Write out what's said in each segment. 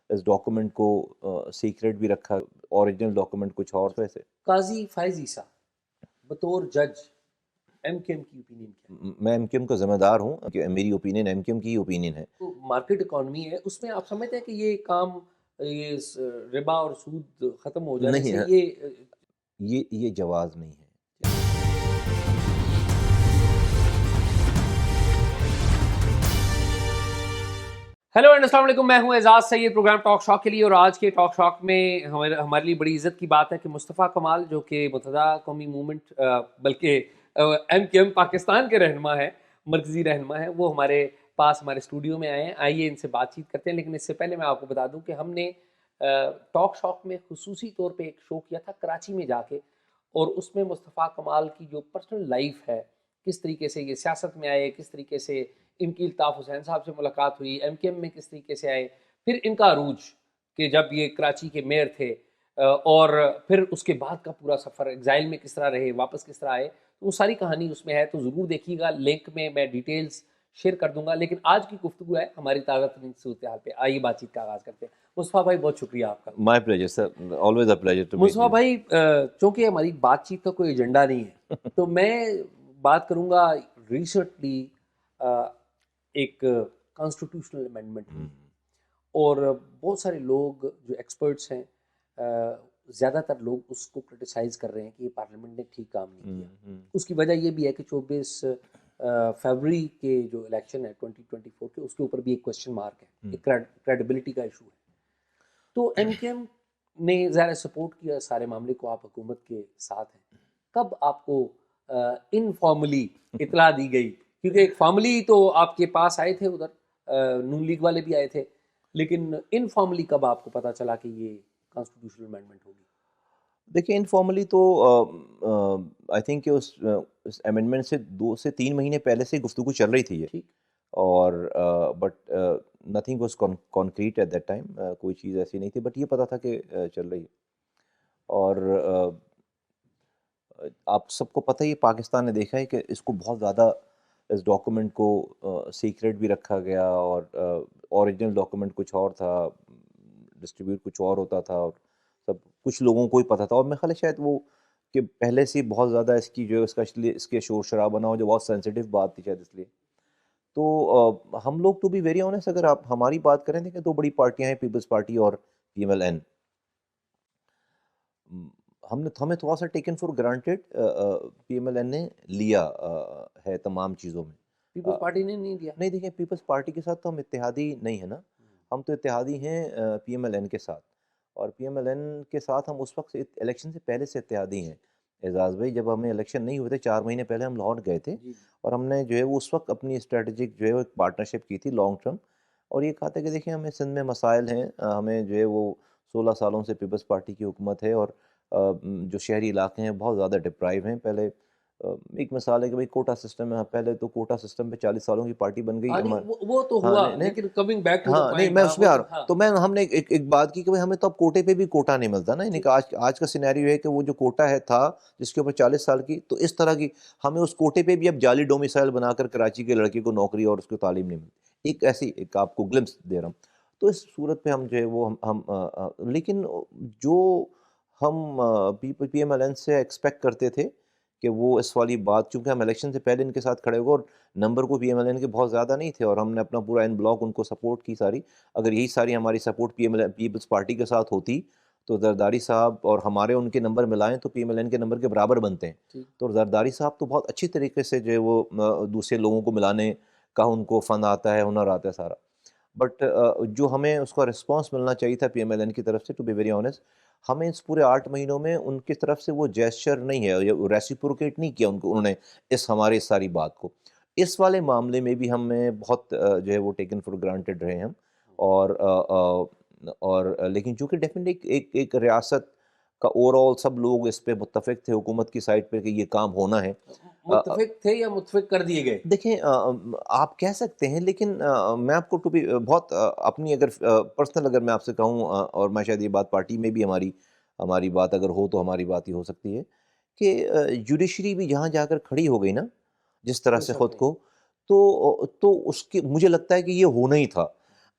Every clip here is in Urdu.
اس ڈاکومنٹ کو سیکرٹ بھی رکھا، اوریجنل ڈاکومنٹ کچھ اور تھا ایسے. قاضی فائز عیسیٰ بطور جج ایم کیو ایم کی اوپینین کیا؟ میں ایم کیو ایم کا ذمہ دار ہوں کہ میری اوپینین ایم کیو ایم کی اوپینین ہے. تو مارکیٹ اکانومی ہے، اس میں آپ سمجھتے ہیں کہ یہ کام، یہ ربا اور سود ختم ہو جانے نہیں سے ہے، یہ جواز نہیں ہے. ہیلو اینڈ السلام علیکم، میں ہوں اعزاز سید، پروگرام ٹاک شاک کے لیے. اور آج کے ٹاک شاک میں ہمارے لیے بڑی عزت کی بات ہے کہ مصطفیٰ کمال جو کہ متحدہ قومی موومنٹ بلکہ ایم کیو ایم پاکستان کے رہنما ہیں، مرکزی رہنما ہیں، وہ ہمارے پاس ہمارے اسٹوڈیو میں آئے ہیں. آئیے ان سے بات چیت کرتے ہیں. لیکن اس سے پہلے میں آپ کو بتا دوں کہ ہم نے ٹاک شاک میں خصوصی طور پہ ایک شو کیا تھا کراچی میں جا کے، اور اس میں مصطفیٰ کمال کی جو پرسنل لائف ہے، کس طریقے سے یہ سیاست میں آئے، کس طریقے سے ان کی الطاف حسین صاحب سے ملاقات ہوئی، ایم کیو ایم میں کس طریقے سے آئے، پھر ان کا عروج کہ جب یہ کراچی کے میئر تھے، اور پھر اس کے بعد کا پورا سفر ایگزائل میں کس طرح رہے، واپس کس طرح آئے، تو وہ ساری کہانی اس میں ہے. تو ضرور دیکھیے گا، لنک میں ڈیٹیلز شیئر کر دوں گا. لیکن آج کی گفتگو ہے ہماری تازہ ترین صورتحال پہ. آئیے بات چیت کا آغاز کرتے ہیں. مصطفیٰ بھائی بہت شکریہ آپ کا. My pleasure sir, always a pleasure to meet Mustafa بھائی، چونکہ ہماری بات چیت کا کوئی ایجنڈا نہیں ہے تو میں بات کروں گا ریسنٹلی ایک کانسٹیٹیوشنل امینڈمنٹ ہوئی، اور بہت سارے لوگ جو ایکسپرٹس ہیں، زیادہ تر لوگ اس کو کرٹیسائز کر رہے ہیں کہ یہ پارلیمنٹ نے ٹھیک کام نہیں کیا. اس کی وجہ یہ بھی ہے کہ 24 فروری کے جو الیکشن ہے 2024 کے، اس کے اوپر بھی ایک کوشچن مارک ہے، ایک کریڈیبلٹی کا ایشو ہے. تو ایم کیو ایم نے ظاہر سپورٹ کیا سارے معاملے کو، آپ حکومت کے ساتھ ہیں. کب آپ کو انفارملی اطلاع دی گئی؟ کیونکہ ایک فارملی تو آپ کے پاس آئے تھے، ادھر نون لیگ والے بھی آئے تھے، لیکن انفارملی کب آپ کو پتا چلا کہ یہ کانسٹیٹیوشنل امینڈمنٹ ہوگی؟ دیکھیں انفارملی تو آئی تھنک کہ اس امینڈمنٹ سے 2 سے 3 مہینے پہلے سے گفتگو چل رہی تھی یہ، ٹھیک. اور but nothing was concrete at that time. کوئی چیز ایسی نہیں تھی، بٹ یہ پتا تھا کہ چل رہی ہے. اور آپ سب کو پتہ ہی پاکستان نے دیکھا ہے کہ اس کو بہت زیادہ، اس ڈاکومنٹ کو سیکرٹ بھی رکھا گیا، اور اوریجنل ڈاکومنٹ کچھ اور تھا، ڈسٹریبیوٹ کچھ اور ہوتا تھا، اور سب کچھ لوگوں کو ہی پتہ تھا. اور میں خیال ہے شاید وہ کہ پہلے سے بہت زیادہ اس کی جو اس کے شور شرابہ نہ ہو، جو بہت سینسیٹیو بات تھی شاید اس لیے. تو ہم لوگ ٹو بی ویری آنیسٹ، اگر آپ ہماری بات کریں دیکھیں 2 بڑی پارٹیاں ہیں، پیپلز پارٹی اور پی ایم ایل این. ہمیں تھوڑا سا taken for granted P M L N نے لیا ہے تمام چیزوں میں. پیپلز پارٹی نے نہیں دیا؟ نہیں، دیکھیں پیپلز پارٹی کے ساتھ تو ہم اتحادی نہیں ہیں نا، ہم تو اتحادی ہیں پی ایم ایل این کے ساتھ. اور پی ایم ایل این کے ساتھ ہم اس وقت سے الیکشن سے پہلے سے اتحادی ہیں. اعزاز بھائی، جب ہمیں الیکشن نہیں ہوئے تھے 4 مہینے پہلے ہم لاہور گئے تھے، اور ہم نے جو ہے وہ اس وقت اپنی اسٹریٹجک جو ہے وہ ایک پارٹنرشپ کی تھی لانگ ٹرم. اور یہ کہا تھا کہ دیکھیں ہمیں سندھ میں مسائل ہیں، ہمیں جو ہے وہ 16 سالوں سے پیپلز پارٹی کی حکومت ہے، اور جو شہری علاقے ہیں بہت زیادہ ڈپرائیو ہیں. پہلے ایک مثال ہے کہ بھئی کوٹا سسٹم ہے، پہلے تو کوٹا سسٹم پہ 40 سالوں کی پارٹی بن گئی. وہ تو ہوا، لیکن کمنگ بیک ٹو دا نہیں پوائنٹ، میں اس میں آ رہا ہوں. تو ہم نے ایک بات کی کہ بھئی ہمیں تو اب کوٹے پہ بھی کوٹا نہیں ملتا نا. یعنی کہ آج کا سینیریو ہے کہ وہ جو کوٹا تھا جس کے اوپر 40 سال کی، تو اس طرح کی ہمیں اس کوٹے پہ بھی اب جعلی ڈومیسائل بنا کر کراچی کے لڑکے کو نوکری اور اس کو تعلیم نہیں ملتی. ایک ایسی ایک آپ کو گلمس دے رہا ہوں. تو اس صورت پہ ہم جو ہے وہ ہم لیکن جو ہم پی ایم ایل این سے ایکسپیکٹ کرتے تھے کہ وہ اس والی بات، چونکہ ہم الیکشن سے پہلے ان کے ساتھ کھڑے ہوئے اور نمبر کو پی ایم ایل این کے بہت زیادہ نہیں تھے، اور ہم نے اپنا پورا ان بلاک ان کو سپورٹ کی ساری. اگر یہی ساری ہماری سپورٹ پیپلز پارٹی کے ساتھ ہوتی تو زرداری صاحب اور ہمارے ان کے نمبر ملائیں تو پی ایم ایل این کے نمبر کے برابر بنتے ہیں. تو زرداری صاحب تو بہت اچھی طریقے سے جو ہے وہ دوسرے لوگوں کو ملانے کا ان کو فن آتا ہے، ہنر آتا ہے سارا. بٹ جو ہمیں اس کا رسپانس ملنا چاہیے تھا پی ایم ایل این کی طرف سے، ٹو بی ویری آنیسٹ، ہمیں اس پورے 8 مہینوں میں ان کی طرف سے وہ جیسچر نہیں ہے، ریسیپروکیٹ نہیں کیا انہوں نے ہمارے ساری بات کو. اس والے معاملے میں بھی ہمیں بہت جو ہے وہ ٹیکن فار گرانٹیڈ رہے ہم. اور لیکن چونکہ ڈیفینیٹلی ایک ریاست کا اوور آل سب لوگ اس پہ متفق تھے حکومت کی سائڈ پہ کہ یہ کام ہونا ہے. متفق تھے یا متفق کر دیے گئے؟ دیکھیں آپ کہہ سکتے ہیں، لیکن میں آپ کو بہت اپنی اگر پرسنل اگر میں آپ سے کہوں، اور میں شاید یہ بات پارٹی میں بھی ہماری بات اگر ہو تو ہماری بات ہی ہو سکتی ہے کہ جوڈیشری بھی جہاں جا کر کھڑی ہو گئی نا جس طرح سے خود کو، تو اس کے مجھے لگتا ہے کہ یہ ہونا ہی تھا.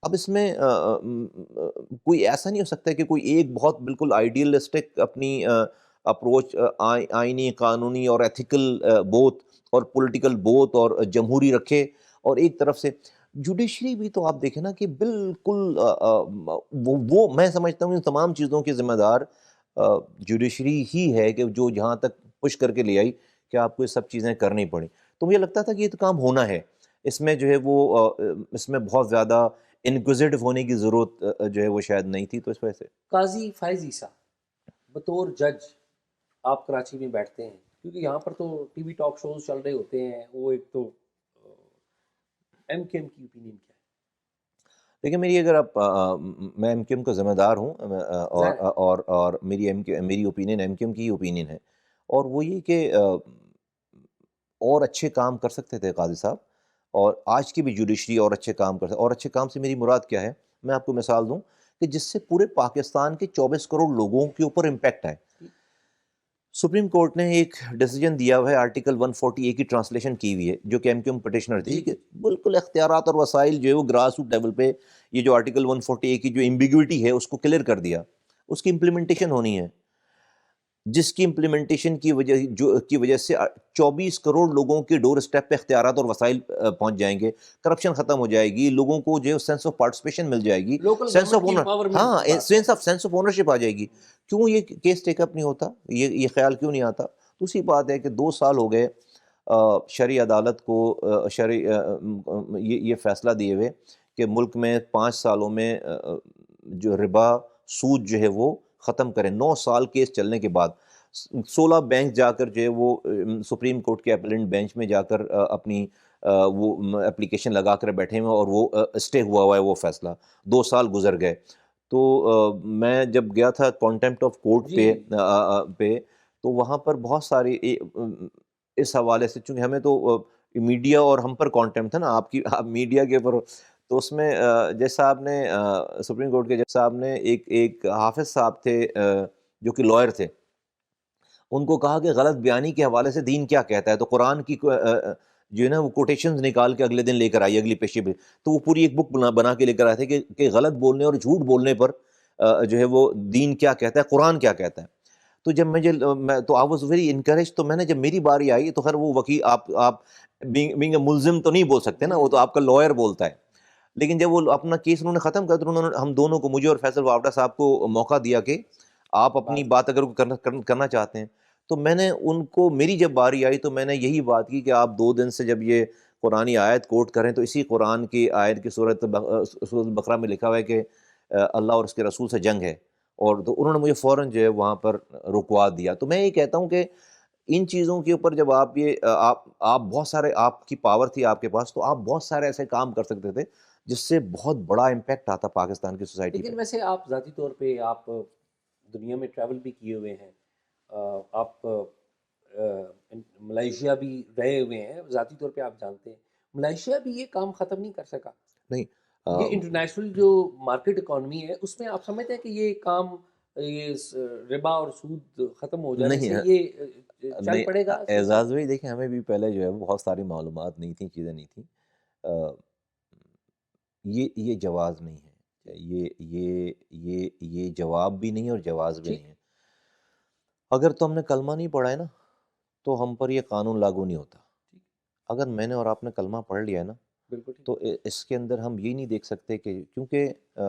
اب اس میں کوئی ایسا نہیں ہو سکتا کہ کوئی ایک بہت بالکل آئیڈیلسٹک اپنی اپروچ آئینی قانونی اور ایتھیکل بوتھ اور پولیٹیکل بوتھ اور جمہوری رکھے، اور ایک طرف سے جوڈیشری بھی تو آپ دیکھیں نا کہ بالکل وہ میں سمجھتا ہوں ان تمام چیزوں کی ذمہ دار جوڈیشری ہی ہے، کہ جو جہاں تک پش کر کے لے آئی کہ آپ کو یہ سب چیزیں کرنی پڑیں. تو مجھے لگتا تھا کہ یہ تو کام ہونا ہے، اس میں جو ہے وہ اس میں بہت زیادہ انکوزیٹو ہونے کی ضرورت جو ہے وہ شاید نہیں تھی. تو اس وجہ سے قاضی فائز عیسیٰ بطور جج آپ کراچی میں بیٹھتے ہیں، کیونکہ یہاں پر تو ٹی وی ٹاک شوز چل رہے ہوتے ہیں، وہ ایک تو ایم کی اوپینین کیا لیکن میری اگر آپ میں ایم کیو ایم کا ذمہ دار ہوں، ہے؟ ظاہر ہے اور میری اوپینین ایم کیو ایم کی ہی اوپینین ہے، اور وہ یہ کہ اور اچھے کام کر سکتے تھے قاضی صاحب، اور آج کی بھی جوڈیشری اور اچھے کام کر سکتے. اور اچھے کام سے میری مراد کیا ہے، میں آپ کو مثال دوں کہ جس سے پورے پاکستان کے 24 کروڑ لوگوں کے اوپر امپیکٹ آئے. سپریم کورٹ نے ایک ڈیسیجن دیا ہوا ہے، آرٹیکل 140A کی ٹرانسلیشن کی ہوئی ہے، جو کہ ایم کیو ایم پٹیشنر تھی، جی کہ جی بالکل اختیارات اور وسائل جو ہے وہ گراس روٹ لیول پہ یہ جو آرٹیکل 140A کی جو ایمبیگوٹی ہے اس کو کلیئر کر دیا. اس کی امپلیمنٹیشن ہونی ہے، جس کی امپلیمنٹیشن کی وجہ سے 24 کروڑ لوگوں کے ڈور اسٹیپ پہ اختیارات اور وسائل پہنچ جائیں گے، کرپشن ختم ہو جائے گی، لوگوں کو جو ہے سینس آف پارٹیسپیشن مل جائے گی، لوکل سینس آف گورنمنٹ کی اونر، امپاورمنٹ ہاں کی بات ہے. سینس آف اونرشپ آ جائے گی. کیوں یہ کیس ٹیک اپ نہیں ہوتا، یہ خیال کیوں نہیں آتا؟ دوسری بات ہے کہ 2 سال ہو گئے شرعی عدالت کو یہ فیصلہ دیے ہوئے کہ ملک میں 5 سالوں میں جو ربا سود جو ہے وہ ختم کریں. 9 سال کیس چلنے کے بعد 16 بینچ جا کر جو ہے وہ سپریم کورٹ کے اپیلنٹ بینچ میں جا کر اپنی وہ اپلیکیشن لگا کر بیٹھے ہوئے، اور وہ اسٹے ہوا ہے وہ فیصلہ. 2 سال گزر گئے. تو میں جب گیا تھا کانٹیمپٹ آف کورٹ جی پہ تو وہاں پر بہت ساری اس حوالے سے، چونکہ ہمیں تو میڈیا اور ہم پر کانٹیمپٹ تھا نا، آپ میڈیا کے اوپر. تو اس میں جج صاحب نے سپریم کورٹ کے جج صاحب نے ایک حافظ صاحب تھے جو کہ لائر تھے، ان کو کہا کہ غلط بیانی کے حوالے سے دین کیا کہتا ہے. تو قرآن کی جو ہے نا وہ کوٹیشنز نکال کے اگلے دن لے کر آئی، اگلی پیشی پہ. تو وہ پوری ایک بک بنا کے لے کر آئے تھے کہ غلط بولنے اور جھوٹ بولنے پر جو ہے وہ دین کیا کہتا ہے، قرآن کیا کہتا ہے. تو جب میں تو آئی واز ویری انکریج. تو میں نے جب میری باری آئی تو خیر وہ وکیل آپ بینگ اے ملزم تو نہیں بول سکتے نا، وہ تو آپ کا لائر بولتا ہے. لیکن جب وہ اپنا کیس انہوں نے ختم کر تو انہوں نے ہم دونوں کو، مجھے اور فیصل وابڈا صاحب کو، موقع دیا کہ آپ اپنی بات اگر کرنا چاہتے ہیں. تو میں نے ان کو، میری جب باری آئی تو میں نے یہی بات کی کہ آپ 2 دن سے جب یہ قرآنی آیت کوٹ کریں تو اسی قرآن کی آیت کی سورۃ البقرہ میں لکھا ہوا ہے کہ اللہ اور اس کے رسول سے جنگ ہے. اور تو انہوں نے مجھے فوراً جو ہے وہاں پر رکوا دیا. تو میں یہ کہتا ہوں کہ ان چیزوں کے اوپر جب آپ بہت سارے، آپ کی پاور تھی آپ کے پاس، تو آپ بہت سارے ایسے کام کر سکتے تھے جس سے بہت بڑا امپیکٹ آتا پاکستان کی سوسائٹی پہ. لیکن ویسے آپ ذاتی طور پہ آپ دنیا میں ٹریول بھی کیے ہوئے ہیں، آپ ملائیشیا بھی رہے ہوئے ہیں، ذاتی طور پہ آپ جانتے ہیں ملائیشیا بھی یہ کام ختم نہیں کر سکا. نہیں یہ انٹرنیشنل جو مارکیٹ اکانومی ہے اس میں آپ سمجھتے ہیں کہ یہ کام، یہ ربا اور سود ختم ہو جانے نہیں سے یہ چل نہیں پڑے گا سلسلہ؟ اعزاز بھائی دیکھیں، ہمیں بھی پہلے جو ہے وہ بہت ساری معلومات نہیں تھیں، چیزیں نہیں تھیں. یہ جواز نہیں ہے، یہ جواب بھی نہیں اور جواز بھی ٹھیک، نہیں ہے. اگر تو ہم نے کلمہ نہیں پڑھا ہے نا تو ہم پر یہ قانون لاگو نہیں ہوتا. اگر میں نے اور آپ نے کلمہ پڑھ لیا ہے نا بالکل ٹھیک. تو اس کے اندر ہم یہ نہیں دیکھ سکتے کہ، کیونکہ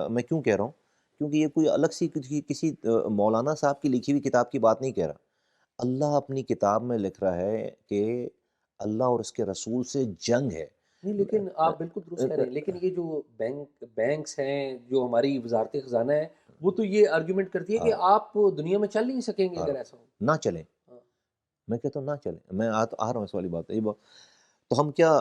میں کیوں کہہ رہا ہوں، کیونکہ یہ کوئی الگ سی کسی مولانا صاحب کی لکھی ہوئی کتاب کی بات نہیں کہہ رہا. اللہ اپنی کتاب میں لکھ رہا ہے کہ اللہ اور اس کے رسول سے جنگ ہے. نہیں لیکن آپ بالکل درست کہہ رہے ہیں، لیکن یہ جو بینکس ہیں، جو ہماری وزارت خزانہ ہے، وہ تو یہ آرگیومنٹ کرتی ہے کہ آپ دنیا میں چل نہیں سکیں گے اگر ایسا ہو. نہ چلیں، ہاں. میں کہتا ہوں نہ چلیں. میں آ رہا ہوں اس والی بات ہے. تو ہم کیا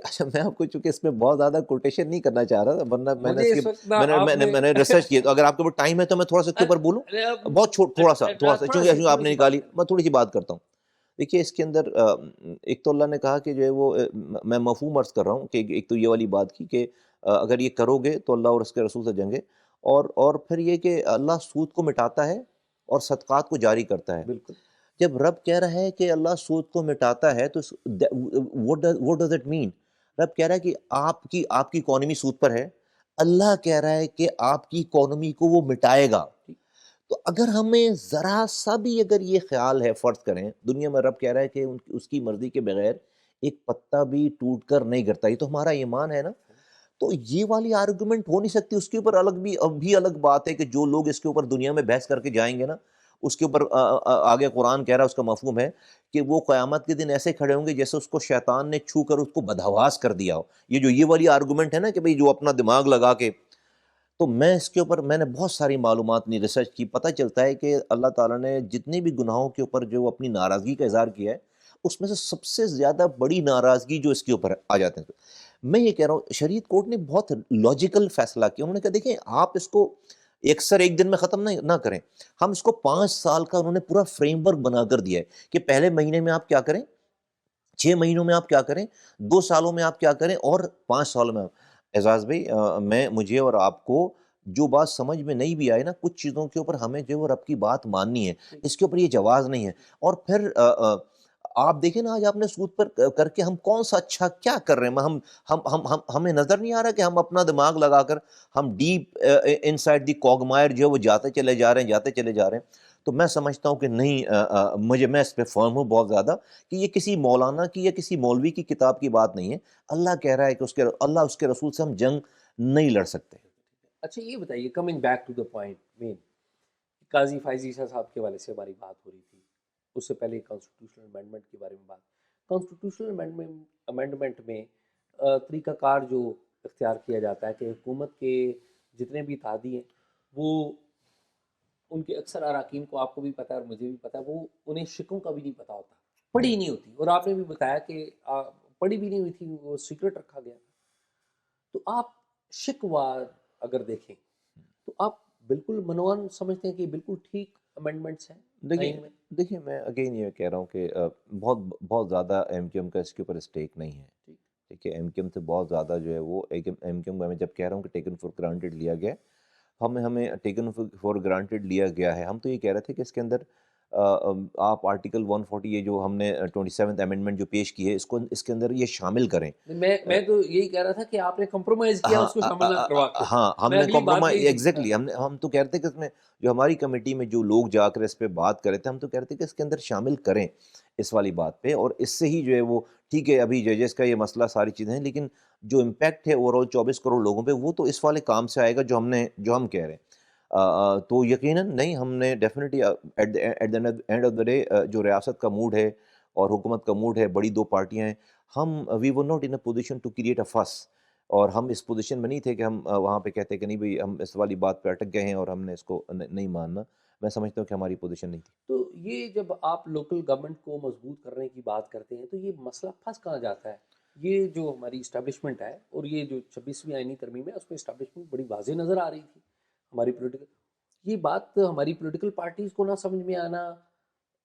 اچھا، میں آپ کو چونکہ اس میں بہت زیادہ کوٹیشن نہیں کرنا چاہ رہا تھا، ورنہ میں نے مجھے اس کی اس وقت نا آپ میں نے ریسرچ کیا. تو اگر آپ کے اوپر ٹائم ہے تو میں تھوڑا سا اس کے اوپر بولوں، بہت تھوڑا سا چونکہ آپ نے نکالی، میں تھوڑی سی بات کرتا ہوں. دیکھیے اس کے اندر ایک تو اللہ نے کہا کہ جو ہے وہ، میں مفہوم عرض کر رہا ہوں کہ ایک تو یہ والی بات کی کہ اگر یہ کرو گے تو اللہ اور اس کے رسول سے جنگے، اور پھر یہ کہ اللہ سود کو مٹاتا ہے اور صدقات کو جاری کرتا ہے. بالکل. جب رب کہہ رہا ہے کہ اللہ سود کو مٹاتا ہے تو what does it mean؟ رب کہہ رہا ہے کہ آپ کی اکانومی سود پر ہے، اللہ کہہ رہا ہے کہ آپ کی اکانومی کو وہ مٹائے گا۔ تو اگر ہمیں ذرا سا بھی اگر یہ خیال ہے، فرض کریں دنیا میں رب کہہ رہا ہے کہ اس کی مرضی کے بغیر ایک پتا بھی ٹوٹ کر نہیں گرتا، یہ تو ہمارا ایمان ہے نا، تو یہ والی آرگومنٹ ہو نہیں سکتی۔ اس کے اوپر الگ بات ہے کہ جو لوگ اس کے اوپر دنیا میں بحث کر کے جائیں گے نا، اس کے اوپر آگے قرآن کہہ رہا ہے، اس کا مفہوم ہے کہ وہ قیامت کے دن ایسے کھڑے ہوں گے جیسے اس کو شیطان نے چھو کر اس کو بدحواس کر دیا ہو۔ یہ والی آرگومنٹ ہے نا کہ بھئی جو اپنا دماغ لگا کے، تو میں اس کے اوپر میں نے بہت ساری معلومات نہیں ریسرچ کی، پتہ چلتا ہے کہ اللہ تعالیٰ نے جتنے بھی گناہوں کے اوپر جو اپنی ناراضگی کا اظہار کیا ہے، اس میں سے سب سے زیادہ بڑی ناراضگی جو اس کے اوپر آ جاتے ہیں۔ میں یہ کہہ رہا ہوں شریعت کورٹ نے بہت لاجیکل فیصلہ کیا، انہوں نے کہا دیکھیں آپ اس کو ایک دن میں ختم نہ کریں، ہم اس کو 5 سال کا انہوں نے پورا فریم ورک بنا کر دیا ہے کہ پہلے مہینے میں آپ کیا کریں، 6 مہینوں میں آپ کیا کریں، 2 سالوں میں آپ کیا کریں، اور 5 سالوں میں اعزاز بھائی مجھے اور آپ کو جو بات سمجھ میں نہیں بھی آئے نا، کچھ چیزوں کے اوپر ہمیں جو ہے وہ رب کی بات ماننی ہے، اس کے اوپر یہ جواز نہیں ہے۔ اور پھر آپ دیکھیں نا آج آپ نے سود پر کر کے ہم کون سا اچھا کیا کر رہے ہیں، ہمیں نظر نہیں آ رہا کہ ہم اپنا دماغ لگا کر ہم ڈیپ ان سائڈ دی کوگمائر جو ہے وہ جاتے چلے جا رہے ہیں۔ تو میں سمجھتا ہوں کہ نہیں، میں اس پہ فرم ہوں بہت زیادہ کہ یہ کسی مولانا کی یا کسی مولوی کی کتاب کی بات نہیں ہے، اللہ کہہ رہا ہے کہ اللہ اس کے رسول سے ہم جنگ نہیں لڑ سکتے۔ اچھا یہ بتائیے، coming back to the point مین، قاضی فائز عیسیٰ صاحب کے والے سے ہماری بات ہو رہی تھی، اس سے پہلے کانسٹیٹیوشنل امینڈمنٹ کے بارے میں بات۔ کانسٹیٹیوشنل امینڈمنٹ میں طریقہ کار جو اختیار کیا جاتا ہے کہ حکومت کے جتنے بھی اتحادی ہیں وہ ان کے اکثر اراکین کو، آپ کو بھی پتہ ہے اور مجھے بھی پتہ ہے، وہ انہیں شکوں کا بھی نہیں پتہ ہوتا، پڑھی نہیں ہوتی، اور آپ نے بھی بتایا کہ پڑھی بھی نہیں ہوئی تھی، وہ سیکرٹ رکھا گیا تھا۔ تو آپ شکوار اگر دیکھیں تو آپ بالکل منوان سمجھتے ہیں کہ بالکل ٹھیک امینڈمنٹس ہیں آئین میں؟ دیکھیں میں اگین یہ کہہ رہا ہوں کہ بہت زیادہ ایم کیو ایم کا اس کے اوپر اسٹیک نہیں ہے، ٹھیک ہے، ایم کیو ایم سے بہت زیادہ جو ہے وہ ایم کیو ایم میں جب کہہ رہا ہوں کہ ٹیکن فار گرانٹیڈ لیا گیا ہے، ہمیں ٹیکن فار گرانٹیڈ لیا گیا ہے۔ ہم تو یہ کہہ رہے تھے کہ اس کے اندر آپ آرٹیکل 140 یہ جو ہم نے 27 امینڈمنٹ جو پیش کی ہے اس کے اندر یہ شامل کریں۔ میں تو یہی کہہ رہا تھا کہ آپ نے کمپرومائز کیا اس کو شامل نہ کروا کے۔ ہاں ہم میں نے اگلی بات کمپرومائز یہی ایگزیکٹلی ہم تو کہہ رہے تھے کہ اس میں جو ہماری کمیٹی میں جو لوگ جا کر اس پہ بات کر رہے تھے، ہم تو کہہ رہے تھے کہ اس کے اندر شامل کریں اس والی بات پہ، اور اس سے ہی جو ہے وہ ٹھیک ہے ابھی ججز کا یہ مسئلہ ساری چیزیں ہیں، لیکن جو امپیکٹ ہے اوور آل 24 کروڑ لوگوں پہ وہ تو اس والے کام سے آئے گا جو ہم کہہ رہے ہیں۔ تو یقیناً نہیں، ہم نے definitely at the end of the day جو ریاست کا موڈ ہے اور حکومت کا موڈ ہے، بڑی 2 پارٹیاں ہیں، we were not in a position to create a fuss, اور ہم اس پوزیشن میں نہیں تھے کہ ہم وہاں پہ کہتے کہ نہیں بھئی ہم اس والی بات پہ اٹک گئے ہیں اور ہم نے اس کو نہیں ماننا۔ میں سمجھتا ہوں کہ ہماری پوزیشن نہیں تھی۔ تو یہ جب آپ لوکل گورنمنٹ کو مضبوط کرنے کی بات کرتے ہیں تو یہ مسئلہ پھنس کہاں جاتا ہے؟ یہ جو ہماری اسٹیبلشمنٹ ہے اور یہ جو 26ویں آئینی ترمیم ہے اس میں اسٹیبلشمنٹ بڑی واضح نظر آ رہی تھی ہماری پولیٹیکل، یہ بات ہماری پولیٹیکل پارٹیز کو نہ سمجھ میں آنا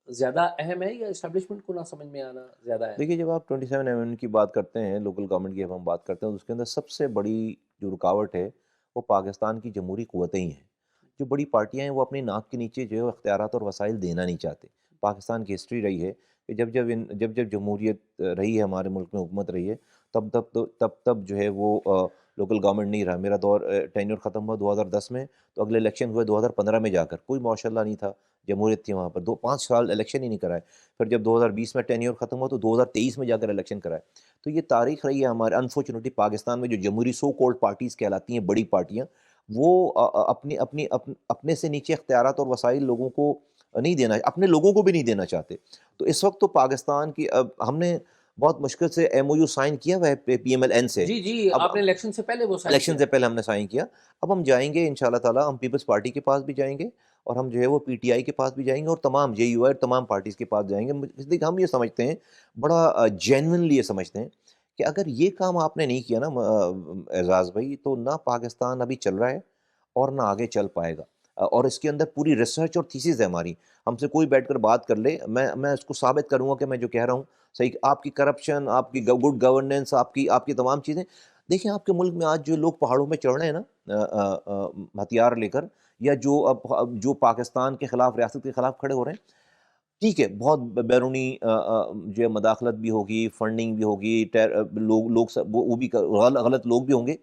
زیادہ اہم ہے یا اسٹیبلشمنٹ کو نہ سمجھ میں آنا زیادہ اہم ہے؟ دیکھیے جب آپ 27 امendment کی بات کرتے ہیں، لوکل گورنمنٹ کی جب ہم بات کرتے ہیں تو اس کے اندر سب سے بڑی جو رکاوٹ ہے وہ پاکستان کی جمہوری قوتیں ہی ہیں۔ جو بڑی پارٹیاں ہیں وہ اپنی ناک کے نیچے جو ہے اختیارات اور وسائل دینا نہیں چاہتے۔ پاکستان کی ہسٹری رہی ہے کہ جب جمہوریت رہی ہے، ہمارے ملک میں حکومت رہی ہے، تب جو ہے وہ لوکل گورنمنٹ نہیں رہا۔ میرا دور ٹینیور ختم ہوا 2010 میں، تو اگلے الیکشن ہوئے 2015 میں جا کر، کوئی ماشاء اللہ نہیں تھا، جمہوریت تھی وہاں پر، 5 سال الیکشن ہی نہیں کرائے۔ پھر جب 2020 میں ٹینیور ختم ہوا تو 2023 میں جا کر الیکشن کرائے۔ تو یہ تاریخ رہی ہے ہمارے، انفارچونیٹلی پاکستان میں جو جمہوری سو کولڈ پارٹیز کہلاتی ہیں، بڑی پارٹیاں، وہ اپنے سے نیچے اختیارات اور وسائل لوگوں کو نہیں دینا، اپنے لوگوں کو بھی نہیں دینا چاہتے۔ تو اس وقت تو پاکستان کی ہم نے بہت مشکل سے ایم او یو سائن کیا ہوا ہے پی ایم ایل این سے۔ جی اب آپ نے الیکشن سے پہلے وہ سائن الیکشن کیا؟ سے پہلے ہم نے سائن کیا۔ اب ہم جائیں گے انشاءاللہ تعالیٰ، ہم پیپلز پارٹی کے پاس بھی جائیں گے، اور ہم جو ہے وہ پی ٹی آئی کے پاس بھی جائیں گے، اور تمام جے یو آئی تمام پارٹیز کے پاس جائیں گے، اس لیے کہ ہم یہ سمجھتے ہیں، بڑا جینونلی یہ سمجھتے ہیں کہ اگر یہ کام آپ نے نہیں کیا نا اعزاز بھائی، تو نہ پاکستان ابھی چل رہا ہے اور نہ آگے چل پائے گا۔ اور اس کے اندر پوری ریسرچ اور تھیسز ہے ہماری، ہم سے کوئی بیٹھ کر بات کر لے، میں اس کو ثابت کروں گا کہ میں جو کہہ رہا ہوں صحیح۔ آپ کی کرپشن، آپ کی گڈ گورننس، آپ کی تمام چیزیں دیکھیں۔ آپ کے ملک میں آج جو لوگ پہاڑوں میں چڑھ رہے ہیں نا ہتھیار لے کر، یا جو پاکستان کے خلاف، ریاست کے خلاف کھڑے ہو رہے ہیں، ٹھیک ہے، بہت بیرونی جو ہے مداخلت بھی ہوگی، فنڈنگ بھی ہوگی، لوگ سب وہ بھی غلط لوگ بھی ہوں گے،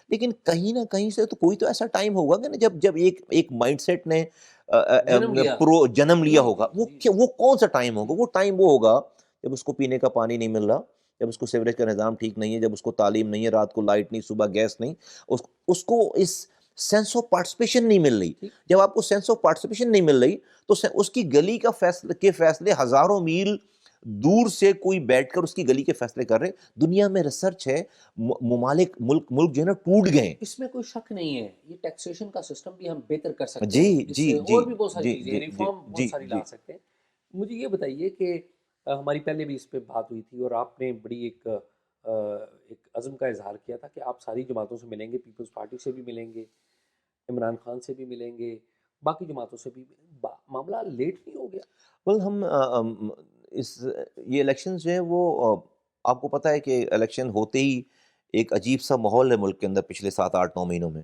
لیکن کہیں نہ کہیں سے تو کوئی تو ایسا ٹائم ہوگا کہ نا جب ایک مائنڈ سیٹ نے جنم لیا. پرو جنم لیا جی ہوگا، جی وہ جی جی وہ کون سا ٹائم جی. ہوگا؟ وہ ٹائم وہ ہوگا جب اس کو پینے کا پانی نہیں مل رہا، جب اس کو سیوریج کا نظام ٹھیک نہیں ہے، جب اس کو تعلیم نہیں ہے، رات کو لائٹ نہیں، صبح گیس نہیں، اس کو اس سینس آف پارٹیسپیشن نہیں مل رہی. ٹھیک. جب آپ کو سینس آف پارٹیسپیشن نہیں مل رہی تو اس کی گلی کا فیصلے ہزاروں میل دور سے کوئی بیٹھ کر اس کی گلی کے فیصلے کر رہے. دنیا میں ریسرچ ہے، ملک جو ہے نا ٹوٹ گئے. اس میں کوئی شک نہیں ہے. یہ ٹیکسیشن کا سسٹم بھی ہم بہتر کر سکتے جی ہیں، اس جی سے جی اور بھی بہت ساری جی چیزیں جی ہیں، جی ریفارم بہت جی ساری جی. لا سکتے ہیں. مجھے یہ بتائیے کہ ہماری پہلے بھی اس پہ بات ہوئی تھی اور آپ نے بڑی ایک عزم کا اظہار کیا تھا کہ آپ ساری جماعتوں سے ملیں گے، پیپلز پارٹی سے بھی ملیں گے، عمران خان سے بھی ملیں گے، باقی جماعتوں سے بھی. معاملہ لیٹ نہیں ہو گیا؟ بل ہم اس یہ الیکشن جو ہے وہ آپ کو پتہ ہے کہ الیکشن ہوتے ہی ایک عجیب سا ماحول ہے ملک کے اندر پچھلے 7 8 9 مہینوں میں،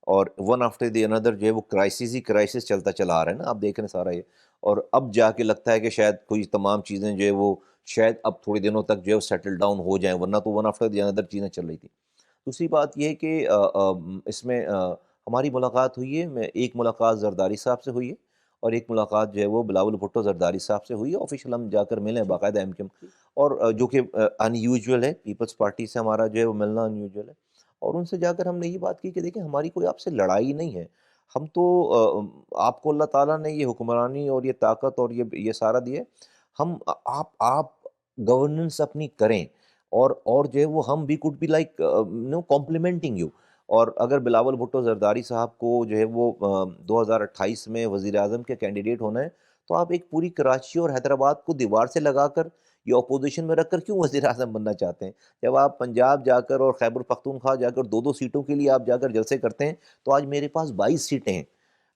اور ون آفٹر دی اندر جو ہے وہ کرائسس ہی کرائسس چلتا چلا آ رہا ہے نا، آپ دیکھ رہے ہیں سارا یہ. اور اب جا کے لگتا ہے کہ شاید کوئی تمام چیزیں جو ہے وہ شاید اب تھوڑے دنوں تک جو ہے سیٹل ڈاؤن ہو جائیں، ورنہ تو ون آفٹر دی اندر چیزیں چل رہی تھیں. دوسری بات یہ ہے کہ اس میں ہماری ملاقات ہوئی ہے، میں ایک ملاقات زرداری صاحب سے ہوئی ہے اور ایک ملاقات جو ہے وہ بلاول بھٹو زرداری صاحب سے ہوئی ہے. آفیشیل ہم جا کر ملے ہیں ٹھیک باقاعدہ ایم کیو ٹھیک اور جو کہ ان یوزول ہے، پیپلز ٹھیک. پارٹی سے ہمارا جو ہے وہ ملنا ان یوزول ہے. اور ان سے جا کر ہم نے یہ بات کی کہ دیکھیں ہماری کوئی آپ سے لڑائی نہیں ہے، ہم تو آپ کو اللہ تعالیٰ نے یہ حکمرانی اور یہ طاقت اور یہ سارا دیا ہے. ہم آپ گورننس اپنی کریں اور جو ہے وہ ہم we could be like complementing you. اور اگر بلاول بھٹو زرداری صاحب کو جو ہے وہ 2028 میں وزیر اعظم کے کینڈیڈیٹ ہونا ہے تو آپ ایک پوری کراچی اور حیدرآباد کو دیوار سے لگا کر یا اپوزیشن میں رکھ کر کیوں وزیر اعظم بننا چاہتے ہیں؟ جب آپ پنجاب جا کر اور خیبر پختونخوا جا کر 2 2 سیٹوں کے لیے آپ جا کر جلسے کرتے ہیں تو آج میرے پاس 22 سیٹیں ہیں.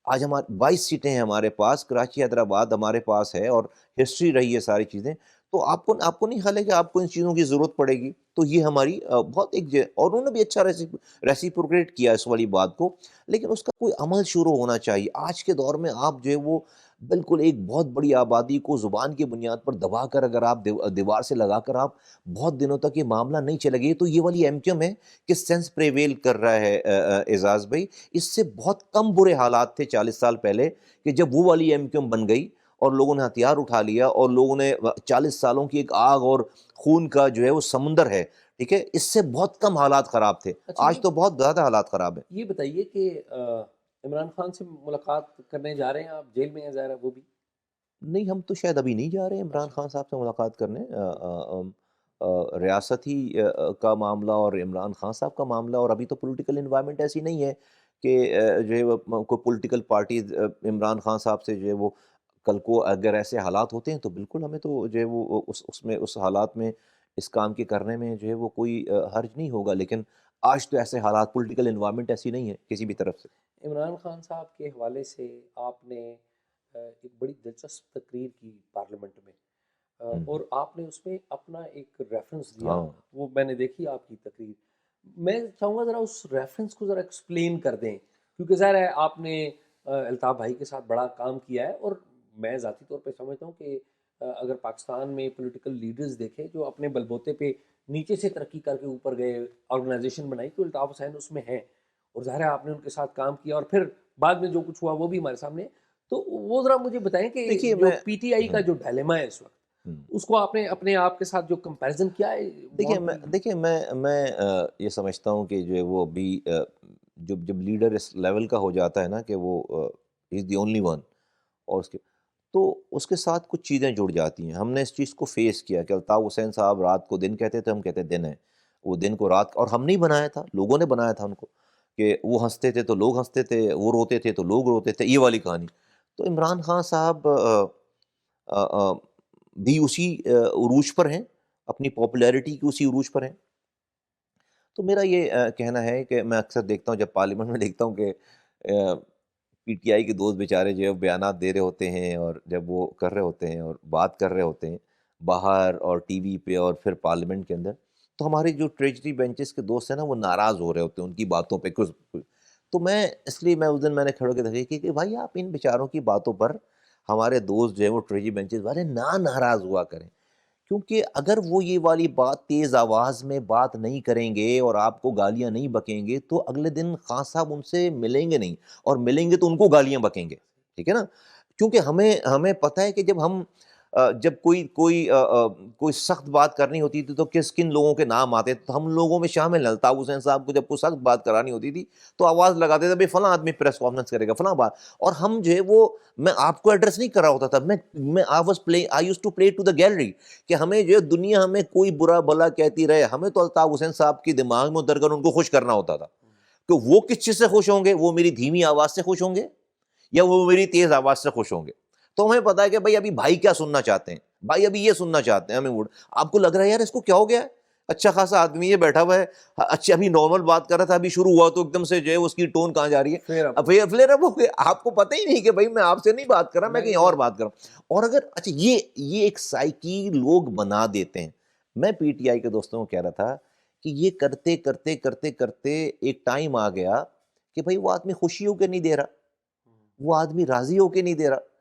آج ہمارے 22 سیٹیں ہیں ہمارے پاس، کراچی حیدرآباد ہمارے پاس ہے اور ہسٹری رہی ہے ساری چیزیں. تو آپ کو نہیں خیال ہے کہ آپ کو ان چیزوں کی ضرورت پڑے گی؟ تو یہ ہماری بہت ایک اور انہوں نے بھی اچھا ریسیپروکیٹ کیا اس والی بات کو، لیکن اس کا کوئی عمل شروع ہونا چاہیے. آج کے دور میں آپ جو ہے وہ بالکل ایک بہت بڑی آبادی کو زبان کی بنیاد پر دبا کر اگر آپ دیوار سے لگا کر آپ بہت دنوں تک یہ معاملہ نہیں چلے گی. تو یہ والی ایم کیو ہے کہ سینس پریویل کر رہا ہے اعزاز بھائی. اس سے بہت کم برے حالات تھے 40 سال پہلے کہ جب وہ والی ایم کیو بن گئی اور لوگوں نے ہتھیار اٹھا لیا اور لوگوں نے 40 سالوں کی ایک آگ اور خون کا جو ہے وہ سمندر ہے، ٹھیک ہے، اس سے بہت کم حالات خراب تھے. اچھا آج تو بہت زیادہ حالات خراب ہیں. یہ بتائیے کہ عمران خان سے ملاقات کرنے جا رہے ہیں آپ؟ جیل میں ہیں ظاہر ہے وہ بھی. نہیں، ہم تو شاید ابھی نہیں جا رہے ہیں عمران اچھا خان صاحب سے ملاقات کرنے. ریاست ہی کا معاملہ اور عمران خان صاحب کا معاملہ، اور ابھی تو پولیٹیکل انوائرمنٹ ایسی نہیں ہے کہ جو ہے وہ کوئی پولیٹیکل پارٹیز عمران خان صاحب سے جو ہے وہ کل کو اگر ایسے حالات ہوتے ہیں تو بالکل ہمیں تو جو ہے وہ اس حالات میں اس کام کے کرنے میں جو ہے وہ کوئی حرج نہیں ہوگا. لیکن آج تو ایسے حالات، پولیٹیکل انوائرمنٹ ایسی نہیں ہے کسی بھی طرف سے. عمران خان صاحب کے حوالے سے آپ نے ایک بڑی دلچسپ تقریر کی پارلیمنٹ میں، اور آپ نے اس میں اپنا ایک ریفرنس دیا. ہاں وہ میں نے دیکھی آپ کی تقریر. میں چاہوں گا ذرا اس ریفرنس کو ذرا ایکسپلین کر دیں، کیونکہ ظاہر ہے آپ نے الطاف بھائی کے ساتھ بڑا کام کیا ہے، اور میں ذاتی طور پہ سمجھتا ہوں کہ اگر پاکستان میں پولیٹیکل لیڈرز دیکھیں جو اپنے بلبوتے پہ نیچے سے ترقی کر کے اوپر گئے، آرگنائزیشن بنائی، تو الطاف حسین اس میں ہیں. اور ظاہر ہے آپ نے ان کے ساتھ کام کیا اور پھر بعد میں جو کچھ ہوا وہ بھی ہمارے سامنے ہے. تو وہ ذرا مجھے بتائیں کہ دیکھیے جو میں پی ٹی آئی کا جو ڈائلیما ہے اس وقت، اس کو آپ نے اپنے آپ کے ساتھ جو کمپیریزن کیا ہے وہاں کی. دیکھیں میں یہ سمجھتا ہوں کہ جو ہے وہ ابھی جب لیڈر اس لیول کا ہو جاتا ہے نا کہ وہ از دی اونلی ون، اور اس کے ساتھ کچھ چیزیں جڑ جاتی ہیں. ہم نے اس چیز کو فیس کیا کہ الطاف حسین صاحب رات کو دن کہتے تھے، ہم کہتے دن ہے. وہ دن کو رات، اور ہم نہیں بنایا تھا، لوگوں نے بنایا تھا ان کو، کہ وہ ہنستے تھے تو لوگ ہنستے تھے، وہ روتے تھے تو لوگ روتے تھے، یہ والی کہانی. تو عمران خان صاحب بھی اسی عروج پر ہیں، اپنی پاپولیرٹی کی اسی عروج پر ہیں. تو میرا یہ کہنا ہے کہ میں اکثر دیکھتا ہوں، جب پارلیمنٹ میں دیکھتا ہوں کہ پی ٹی آئی کے دوست بیچارے جو ہے بیانات دے رہے ہوتے ہیں، اور جب وہ کر رہے ہوتے ہیں اور بات کر رہے ہوتے ہیں باہر اور ٹی وی پہ اور پھر پارلیمنٹ کے اندر، تو ہمارے جو ٹریجری بینچز کے دوست ہیں نا وہ ناراض ہو رہے ہوتے ہیں ان کی باتوں پہ کچھ. تو میں اس لیے اس دن میں نے کھڑے ہو کے دیکھی کہ بھائی آپ ان بیچاروں کی باتوں پر ہمارے دوست جو ہے وہ ٹریجی بینچز والے ناراض ہوا کریں، کیونکہ اگر وہ یہ والی بات تیز آواز میں بات نہیں کریں گے اور آپ کو گالیاں نہیں بکیں گے تو اگلے دن خان صاحب ان سے ملیں گے نہیں، اور ملیں گے تو ان کو گالیاں بکیں گے، ٹھیک ہے نا؟ کیونکہ ہمیں پتہ ہے کہ جب ہم جب کوئی سخت بات کرنی ہوتی تھی تو کن لوگوں کے نام آتے تھے، تو ہم لوگوں میں شامل ہیں۔ الطاف حسین صاحب کو جب کوئی سخت بات کرانی ہوتی تھی تو آواز لگاتے تھے، بھائی فلاں آدمی پریس کانفرنس کرے گا، فلاں بات، اور ہم جو ہے وہ، میں آپ کو ایڈریس نہیں کر رہا ہوتا تھا، میں I used to play to the gallery, کہ ہمیں جو ہے دنیا ہمیں کوئی برا بھلا کہتی رہے، ہمیں تو الطاف حسین صاحب کی دماغ میں اتر کر ان کو خوش کرنا ہوتا تھا، کہ وہ کس چیز سے خوش ہوں گے؟ وہ میری دھیمی آواز سے خوش ہوں گے یا وہ میری تیز آواز سے خوش ہوں گے؟ تو ہمیں پتا ہے کہ بھائی ابھی بھائی کیا سننا چاہتے ہیں، بھائی ابھی یہ سننا چاہتے ہیں، ہمیں آپ کو لگ رہا ہے یار اس کو کیا ہو گیا ہے، اچھا خاصا آدمی یہ بیٹھا ہوا ہے، اچھا ابھی نارمل بات کر رہا تھا، ابھی شروع ہوا تو ایک دم سے جو ہے اس کی ٹون کہاں جا رہی ہے، اب فلیر اپ ہو گیا، آپ کو پتہ ہی نہیں کہ بھائی میں آپ سے نہیں بات کر رہا، میں کہیں اور بات کر رہا ہوں۔ اور اگر اچھا یہ ایک سائیکی لوگ بنا دیتے ہیں۔ میں پی ٹی آئی کے دوستوں کو کہہ رہا تھا کہ یہ کرتے کرتے کرتے کرتے ایک ٹائم آ گیا کہ بھائی وہ آدمی خوشی ہو کے نہیں دے رہا، وہ آدمی راضی ہو کے نہیں دے رہا،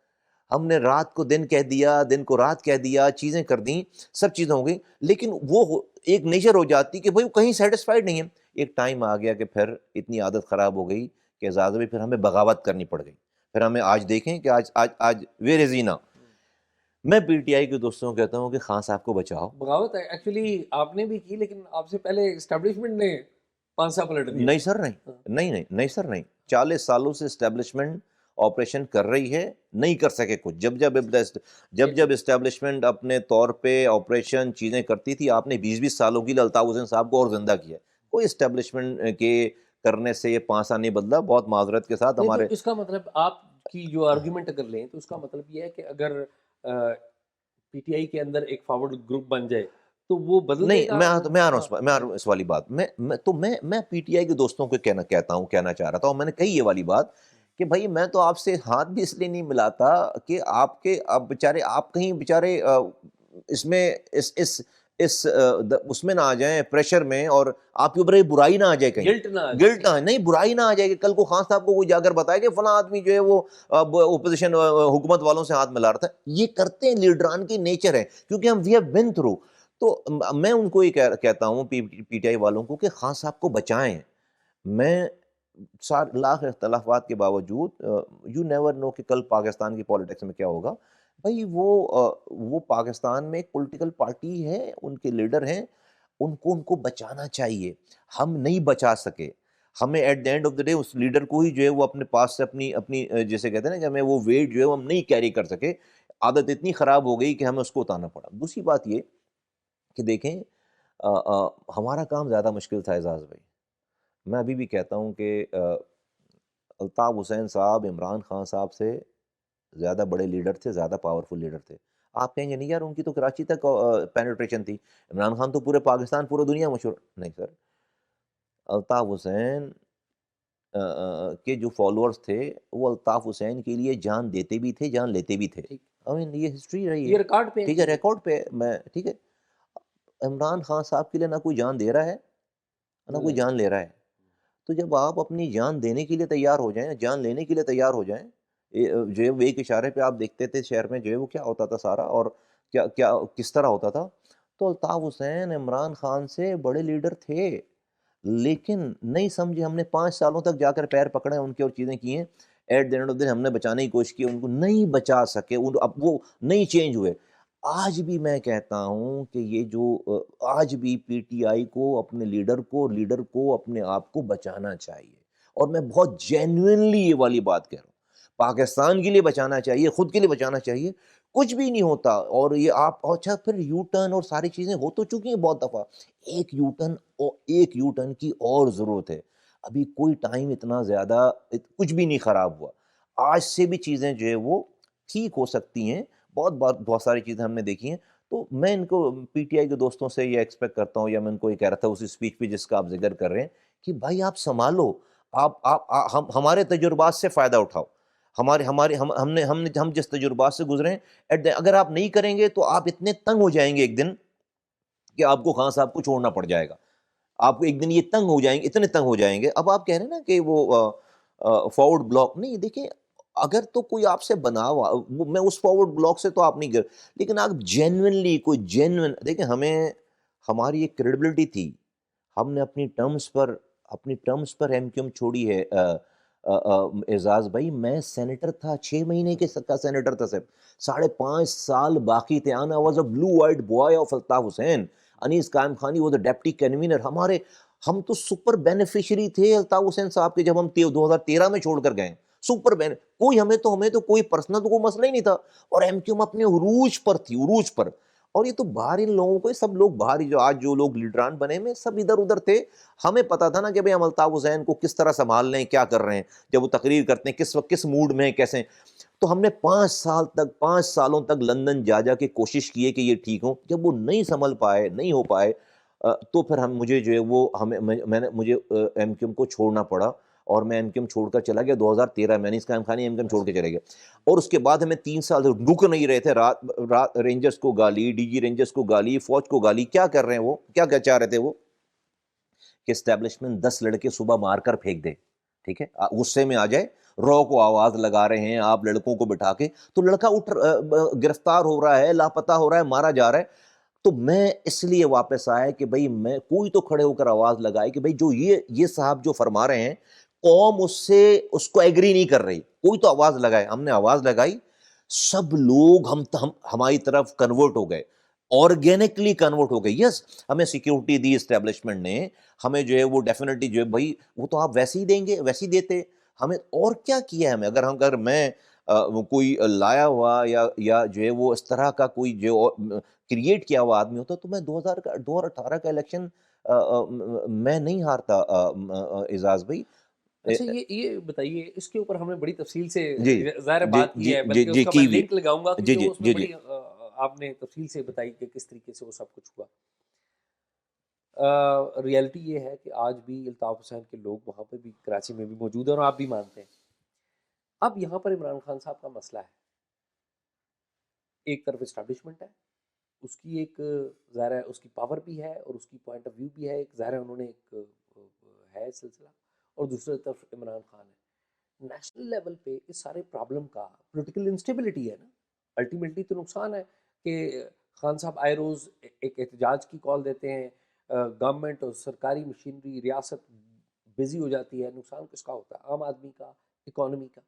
ہم نے رات کو دن کہہ دیا، دن کو رات کہہ دیا، چیزیں کر دیں، سب چیزیں ہو گئیں، لیکن وہ ایک نیچر ہو جاتی کہ بھائی وہ کہیں سیٹسفائیڈ نہیں ہے۔ ایک ٹائم آ گیا کہ پھر اتنی عادت خراب ہو گئی کہ اعزاز بھی پھر ہمیں بغاوت کرنی پڑ گئی۔ پھر ہمیں آج دیکھیں کہ آج ویر از اینا۔ میں پی ٹی آئی کے دوستوں کو کہتا ہوں کہ خان صاحب کو بچاؤ۔ بغاوت ایکچولی آپ نے بھی کی، لیکن آپ سے پہلے اسٹیبلشمنٹ نے پانسا پلٹ دیا۔ نہیں سر، نہیں سر، نہیں، 40 سالوں سے اسٹیبلشمنٹ آپریشن کر رہی ہے، نہیں کر سکے کچھ۔ جب اسٹیبلشمنٹ اپنے طور پہ آپریشن چیزیں کرتی تھی، آپ نے 20 سالوں کے لیے الطاف حسین صاحب کو اور زندہ کیا۔ کوئی اسٹیبلشمنٹ کے کرنے سے یہ پانسا نہیں بدلا، بہت معذرت کے ساتھ ہمارے۔ اس کا مطلب آپ کی جو آرگیومنٹ اگر لیں تو اس کا مطلب یہ ہے کہ اگر پی ٹی آئی کے اندر ایک فارورڈ گروپ بن جائے تو وہ بدل دے نہیں، گا۔ میں آ رہا ہوں اس والی بات میں پی ٹی آئی کے دوستوں کو کہنا چاہ رہا تھا، اور میں نے کہی یہ والی بات کہ بھائی میں تو آپ سے ہاتھ بھی اس لیے نہیں ملاتا کہ آپ کہیں بیچارے اس میں اس میں نہ آ جائیں، پریشر میں، اور آپ کے اوپر برائی نہ آ جائے، کہیں گلٹ نہ، نہیں برائی نہ آ جائے کہ کل کو خان صاحب کو کوئی جا کر بتائے کہ فلاں آدمی جو ہے وہ اپوزیشن حکومت والوں سے ہاتھ ملا رہا تھا۔ یہ کرتے ہیں، لیڈران کی نیچر ہے، کیونکہ ہم وی ہیو بین تھرو۔ تو میں ان کو یہ کہتا ہوں پی ٹی آئی والوں کو کہ خان صاحب کو بچائیں۔ میں لاکھ اختلافات کے باوجود یو نیور نو کہ کل پاکستان کی پولیٹکس میں کیا ہوگا۔ بھائی وہ پاکستان میں ایک پولیٹیکل پارٹی ہے، ان کے لیڈر ہیں، ان کو بچانا چاہیے۔ ہم نہیں بچا سکے، ہمیں at the end of the day اس لیڈر کو ہی جو ہے وہ اپنے پاس سے اپنی جیسے کہتے ہیں نا کہ ہمیں وہ ویٹ جو ہے وہ ہم نہیں کیری کر سکے، عادت اتنی خراب ہو گئی کہ ہمیں اس کو اتارنا پڑا۔ دوسری بات یہ کہ دیکھیں ہمارا کام زیادہ مشکل تھا اعزاز بھائی۔ میں ابھی بھی کہتا ہوں کہ الطاف حسین صاحب عمران خان صاحب سے زیادہ بڑے لیڈر تھے، زیادہ پاورفل لیڈر تھے۔ آپ کہیں گے نہیں یار ان کی تو کراچی تک پینیٹریشن تھی، عمران خان تو پورے پاکستان پورے دنیا مشہور۔ نہیں سر، الطاف حسین کے جو فالوورز تھے وہ الطاف حسین کے لیے جان دیتے بھی تھے، جان لیتے بھی تھے۔ یہ ہسٹری رہی یہ ہے، ریکارڈ پہ، ٹھیک ہے، ریکارڈ پہ میں، ٹھیک ہے۔ عمران خان صاحب کے لیے نہ کوئی جان دے رہا ہے نہ کوئی جان لے رہا ہے۔ تو جب آپ اپنی جان دینے کے لیے تیار ہو جائیں، جان لینے کے لیے تیار ہو جائیں، جو ہے وہ ایک اشارے پہ آپ دیکھتے تھے شہر میں جو ہے وہ کیا ہوتا تھا سارا، اور کیا کس طرح ہوتا تھا۔ تو الطاف حسین عمران خان سے بڑے لیڈر تھے، لیکن نہیں سمجھے، ہم نے 5 سالوں تک جا کر پیر پکڑے ان کے اور چیزیں کی ہیں، at the end of the day ہم نے بچانے کی کوشش کی، ان کو نہیں بچا سکے، اب وہ نہیں چینج ہوئے۔ آج بھی میں کہتا ہوں کہ یہ جو آج بھی پی ٹی آئی کو اپنے لیڈر کو اپنے آپ کو بچانا چاہیے، اور میں بہت جینوئنلی یہ والی بات کہہ رہا ہوں، پاکستان کے لیے بچانا چاہیے، خود کے لیے بچانا چاہیے۔ کچھ بھی نہیں ہوتا، اور یہ آپ اچھا پھر یو ٹرن اور ساری چیزیں ہو تو چکی ہیں بہت دفعہ، ایک یو ٹرن کی اور ضرورت ہے۔ ابھی کوئی ٹائم اتنا زیادہ کچھ بھی نہیں خراب ہوا، آج سے بھی چیزیں جو ہے وہ ٹھیک ہو سکتی ہیں، بہت ساری چیزیں ہم نے دیکھی ہیں۔ تو میں ان کو پی ٹی آئی کے دوستوں سے یہ ایکسپیکٹ کرتا ہوں، یا میں ان کو یہ کہہ رہا تھا اسی اسپیچ پہ جس کا آپ ذکر کر رہے ہیں، کہ بھائی آپ سنبھالو، ہمارے تجربات سے فائدہ اٹھاؤ، ہم جس تجربات سے گزرے ہیں، اگر آپ نہیں کریں گے تو آپ اتنے تنگ ہو جائیں گے ایک دن کہ آپ کو خان صاحب کو چھوڑنا پڑ جائے گا۔ آپ کو ایک دن یہ تنگ ہو جائیں گے، اتنے تنگ ہو جائیں گے۔ اب آپ کہہ رہے ہیں نا کہ وہ فارورڈ بلاک نہیں، دیکھیں اگر تو کوئی آپ سے بنا ہوا میں اس فارورڈ بلاک سے تو آپ نہیں گر، لیکن آپ جینونلی کوئی جینون دیکھیں، ہمیں ہماری ایک کریڈبلٹی تھی، ہم نے اپنی ٹرمز پر ایم کیو ایم چھوڑی ہے۔ اعزاز بھائی، میں سینیٹر تھا، 6 مہینے کا سینیٹر تھا صاحب، 5.5 سال باقی تھے، آنا was a blue white boy of Altaf Hussain, Anees Qaim Khani وہ ڈیپٹی کنوینر، ہم تو سپر بینیفیشری تھے الطاف حسین صاحب کے جب ہم 2013 میں چھوڑ کر گئے، سپر بین کوئی ہمیں تو کوئی پرسنل تو کوئی مسئلہ ہی نہیں تھا، اور ایم کیو ایم اپنے عروج پر تھی، عروج پر۔ اور یہ تو باہر ان لوگوں کو، سب لوگ باہر جو آج جو لوگ لیڈران بنے میں سب ادھر ادھر تھے، ہمیں پتا تھا نا کہ بھئی ہم الطاف حسین کو کس طرح سنبھال لیں، کیا کر رہے ہیں، جب وہ تقریر کرتے ہیں کس وقت کس موڈ میں کیسے۔ تو ہم نے 5 سالوں تک لندن جا کے کوشش کی ہے کہ یہ ٹھیک ہوں، جب وہ نہیں سنبھل پائے، نہیں ہو پائے، تو پھر مجھے جو ہے وہ مجھے ایم کیو ایم کو چھوڑنا پڑا، اور میں ایم کیو ایم چھوڑ کر چلا گیا 2013 میں، انیس قائم خانی ایم کیو ایم چھوڑ کے چلے گیا، اور اس کے بعد ہمیں 3 سال رک نہیں رہے تھے، رات رینجرز کو گالی، ڈی جی رینجرز کو گالی، فوج کو گالی، کیا کر رہے ہیں وہ، کیا چاہ رہے تھے وہ کہ اسٹیبلشمنٹ 10 لڑکے صبح مار کر پھینک دے، ٹھیک ہے، غصے میں آ جائے، رو کو آواز لگا رہے ہیں آپ لڑکوں کو بٹھا کے، تو لڑکا گرفتار ہو رہا ہے، لاپتہ ہو رہا ہے، مارا جا رہا ہے۔ تو میں اس لیے واپس آیا کہ بھئی میں کوئی تو کھڑے ہو کر آواز لگائے کہ بھئی جو یہ صاحب جو فرما رہے ہیں، قوم اس کو ایگری نہیں کر رہی، کوئی تو آواز لگائے۔ ہم نے آواز لگائی، سب لوگ ہماری طرف کنورٹ ہو گئے، آرگینکلی کنورٹ ہو گئے۔ یس، ہمیں سیکیورٹی دی اسٹیبلشمنٹ نے، ہمیں جو ہے وہ ڈیفینیٹلی جو ہے بھائی وہ تو آپ ویسے ہی دیں گے، ویسے ہی دیتے ہمیں، اور کیا کیا ہے ہمیں، اگر میں کوئی لایا ہوا یا جو ہے وہ اس طرح کا کوئی جو کریٹ کیا ہوا آدمی ہوتا تو میں 2018 کا الیکشن میں نہیں ہارتا اعزاز بھائی۔ اچھا، یہ بتائیے، اس کے اوپر ہم نے بڑی تفصیل سے جی ظاہر جی بات کی جی ہے، جی بلکہ اس جی کا میں کی ہوئی، لنک لگاؤں گا جی کیونکہ جی وہ اس میں جی جی بڑی آپ نے تفصیل سے بتائی کہ کس طریقے سے وہ سب کچھ ہوا۔ ریئلٹی یہ ہے کہ آج بھی الطاف حسین کے لوگ وہاں پہ بھی، کراچی میں بھی موجود ہیں، اور آپ بھی مانتے ہیں۔ اب یہاں پر عمران خان صاحب کا مسئلہ ہے، ایک طرف اسٹیبلشمنٹ ہے، اس کی ایک ظاہر ہے اس کی پاور بھی ہے اور اس کی پوائنٹ آف ویو بھی ہے، ایک ظاہر ہے انہوں نے ایک ہے سلسلہ، اور دوسری طرف عمران خان ہے۔ نیشنل لیول پہ اس سارے پرابلم کا پولیٹیکل انسٹیبلٹی ہے نا، الٹیمیٹلی تو نقصان ہے کہ خان صاحب آئے روز ایک احتجاج کی کال دیتے ہیں، گورنمنٹ اور سرکاری مشینری ریاست بزی ہو جاتی ہے، نقصان کس کا ہوتا ہے؟ عام آدمی کا، اکانومی کا۔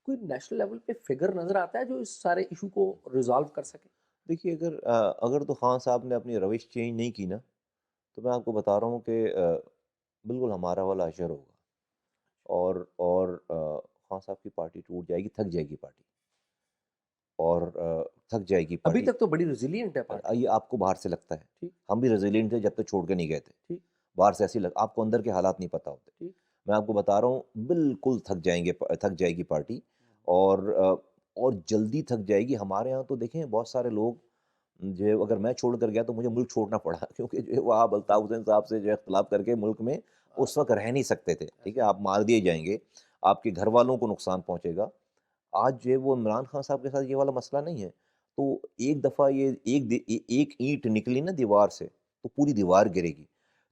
کوئی نیشنل لیول پہ فگر نظر آتا ہے جو اس سارے ایشو کو ریزالو کر سکے؟ دیکھیے، اگر تو خان صاحب نے اپنی روش چینج نہیں کی نا، تو میں آپ کو بتا رہا ہوں کہ بالکل ہمارا والا اشر ہوگا، اور خان صاحب کی پارٹی ٹوٹ جائے گی، تھک جائے گی پارٹی، اور تھک جائے گی ابھی پارٹی۔ تک تو بڑی ریزیلینٹ ہے پارٹی۔ یہ آپ کو باہر سے لگتا ہے، ٹھیک ہم بھی ریزیلینٹ تھے جب تک چھوڑ کے نہیں گئے تھے، ٹھیک باہر سے ایسی آپ کو اندر کے حالات نہیں پتہ ہوتے۔ ٹھیک۔ میں آپ کو بتا رہا ہوں بالکل تھک جائے گی پارٹی، اور جلدی تھک جائے گی۔ ہمارے ہاں تو دیکھیں بہت سارے لوگ جو ہے، اگر میں چھوڑ کر گیا تو مجھے ملک چھوڑنا پڑا کیونکہ جو ہے وہ آپ الطاف حسین صاحب سے جو ہے اختلاف کر کے ملک میں اس وقت رہ نہیں سکتے تھے، ٹھیک ہے، آپ مار دیے جائیں گے، آپ کے گھر والوں کو نقصان پہنچے گا۔ آج جو ہے وہ عمران خان صاحب کے ساتھ یہ والا مسئلہ نہیں ہے، تو ایک دفعہ یہ ایک اینٹ نکلی نا دیوار سے تو پوری دیوار گرے گی،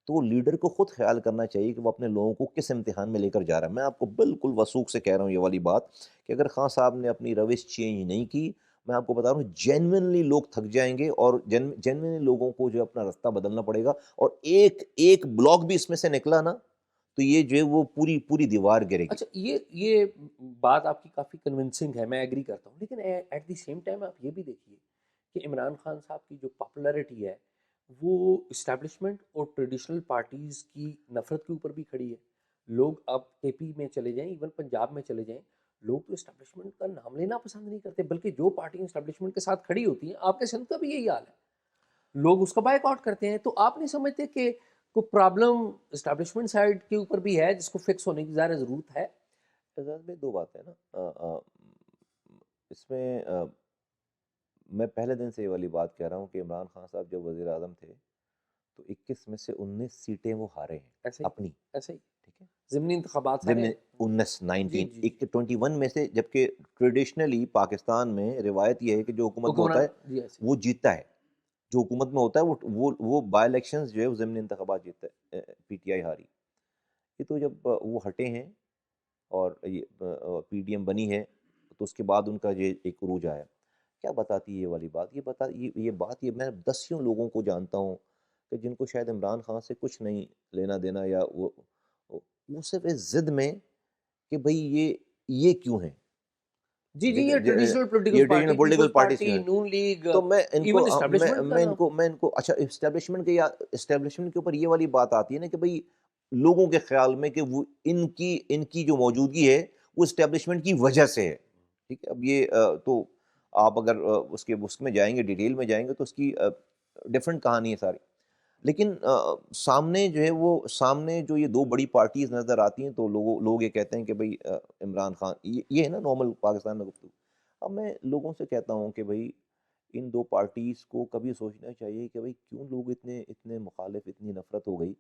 تو لیڈر کو خود خیال کرنا چاہیے کہ وہ اپنے لوگوں کو کس امتحان میں لے کر جا رہا ہے۔ میں آپ کو بالکل وثوق سے کہہ رہا ہوں یہ والی بات کہ اگر خان صاحب نے اپنی روش چینج نہیں کی، میں آپ کو بتا رہا ہوں جینوینلی لوگ تھک جائیں گے، اور جینوینلی لوگوں کو جو اپنا رستہ بدلنا پڑے گا، اور ایک بلاک بھی اس میں سے نکلا نا تو یہ جو ہے وہ پوری دیوار گرے گی۔ اچھا، یہ بات آپ کی کافی کنونسنگ ہے، میں ایگری کرتا ہوں، لیکن ایٹ دی سیم ٹائم آپ یہ بھی دیکھیے کہ عمران خان صاحب کی جو پاپولیرٹی ہے وہ اسٹیبلشمنٹ اور ٹریڈیشنل پارٹیز کی نفرت کے اوپر بھی کھڑی ہے۔ لوگ اب اے پی میں چلے جائیں، ایون پنجاب میں چلے جائیں، لوگ تو اسٹیبلشمنٹ کا نام لینا پسند نہیں کرتے، بلکہ جو پارٹیاں اسٹیبلشمنٹ کے ساتھ کھڑی ہوتی ہیں، آپ کے سندھ کا بھی یہی حال ہے، لوگ اس کا بائک آؤٹ کرتے ہیں۔ تو آپ نہیں سمجھتے کہ کوئی پرابلم اسٹیبلشمنٹ سائڈ کے اوپر بھی ہے جس کو فکس ہونے کی ظاہر ضرورت ہے؟ اعزاز میں دو باتیں نا، اس میں میں پہلے دن سے یہ والی بات کہہ رہا ہوں کہ عمران خان صاحب جب وزیر اعظم تھے تو 21 میں سے 19 سیٹیں وہ ہارے ہیں ایسے ہی اپنی، ایسے ہی ٹھیک ہے، ضمنی انتخابات ضمن سارے 19 جی 21 میں سے، جبکہ ٹریڈیشنلی پاکستان میں روایت یہ ہے کہ جو حکومت میں ہوتا حکمران ہے جی ایسے وہ جیتتا ہے، جو حکومت میں ہوتا ہے وہ بائی الیکشنز جو ہے وہ ضمنی انتخابات جیتتا ہے، پی ٹی آئی ہاری۔ یہ تو جب وہ ہٹے ہیں اور یہ پی ڈی ایم بنی ہے تو اس کے بعد ان کا یہ ایک عروج آیا. کیا بتاتی ہے یہ والی بات؟ یہ بات میں دسیوں لوگوں کو جانتا ہوں کہ جن کو شاید عمران خان سے کچھ نہیں لینا دینا، یا وہ صرف اس ضد میں کہ بھئی یہ کیوں ہیں. جی جی، یہ ٹریڈیشنل یہ political traditional party, political peoples parties party, ہیں. نون لیگ، تو میں ان کو ایون اسٹیبلشمنٹ کا نام. میں ان کو اچھا اسٹیبلشمنٹ کے، یا اسٹیبلشمنٹ کے اوپر یہ والی بات آتی ہے نا کہ بھئی لوگوں کے خیال میں کہ وہ ان کی جو موجودگی ہے وہ اسٹیبلشمنٹ کی وجہ سے ہے. ٹھیک ہے. اب یہ تو آپ اگر اس میں جائیں گے، ڈیٹیل میں جائیں گے تو اس کی ڈفرینٹ کہانی ہے ساری. لیکن سامنے جو ہے وہ سامنے جو یہ دو بڑی پارٹیز نظر آتی ہیں تو لوگ یہ کہتے ہیں کہ بھئی عمران خان، یہ ہے نا نارمل پاکستان میں گفتگو. اب میں لوگوں سے کہتا ہوں کہ بھئی ان دو پارٹیز کو کبھی سوچنا چاہیے کہ بھئی کیوں لوگ اتنے مخالف، اتنی نفرت ہو گئی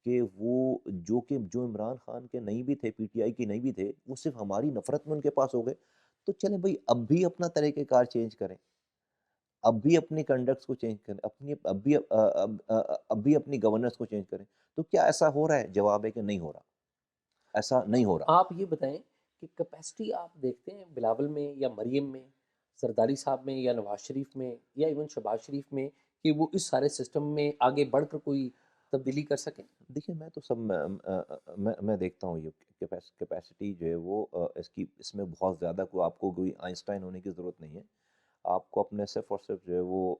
کہ وہ جو عمران خان کے نہیں بھی تھے، پی ٹی آئی کے نہیں بھی تھے، وہ صرف ہماری نفرت میں ان کے پاس ہو گئے. تو چلیں بھئی اب بھی اپنا طریقہ کار چینج کریں، اب بھی اپنی کنڈکٹس کو چینج کریں، اب بھی اپنی گورننس کو چینج کریں. تو کیا ایسا ہو رہا ہے؟ جواب ہے کہ نہیں ہو رہا، ایسا نہیں ہو رہا. آپ یہ بتائیں کہ کیپیسٹی آپ دیکھتے ہیں بلاول میں یا مریم میں، زرداری صاحب میں یا نواز شریف میں یا ایون شہباز شریف میں، کہ وہ اس سارے سسٹم میں آگے بڑھ کر کوئی تبدیلی کر سکیں؟ دیکھیں میں تو سب میں دیکھتا ہوں یہ کیپیسٹی جو ہے وہ اس میں بہت زیادہ آپ کو کوئی آئنسٹائن ہونے کی ضرورت نہیں ہے. آپ کو اپنے صرف اور صرف جو ہے وہ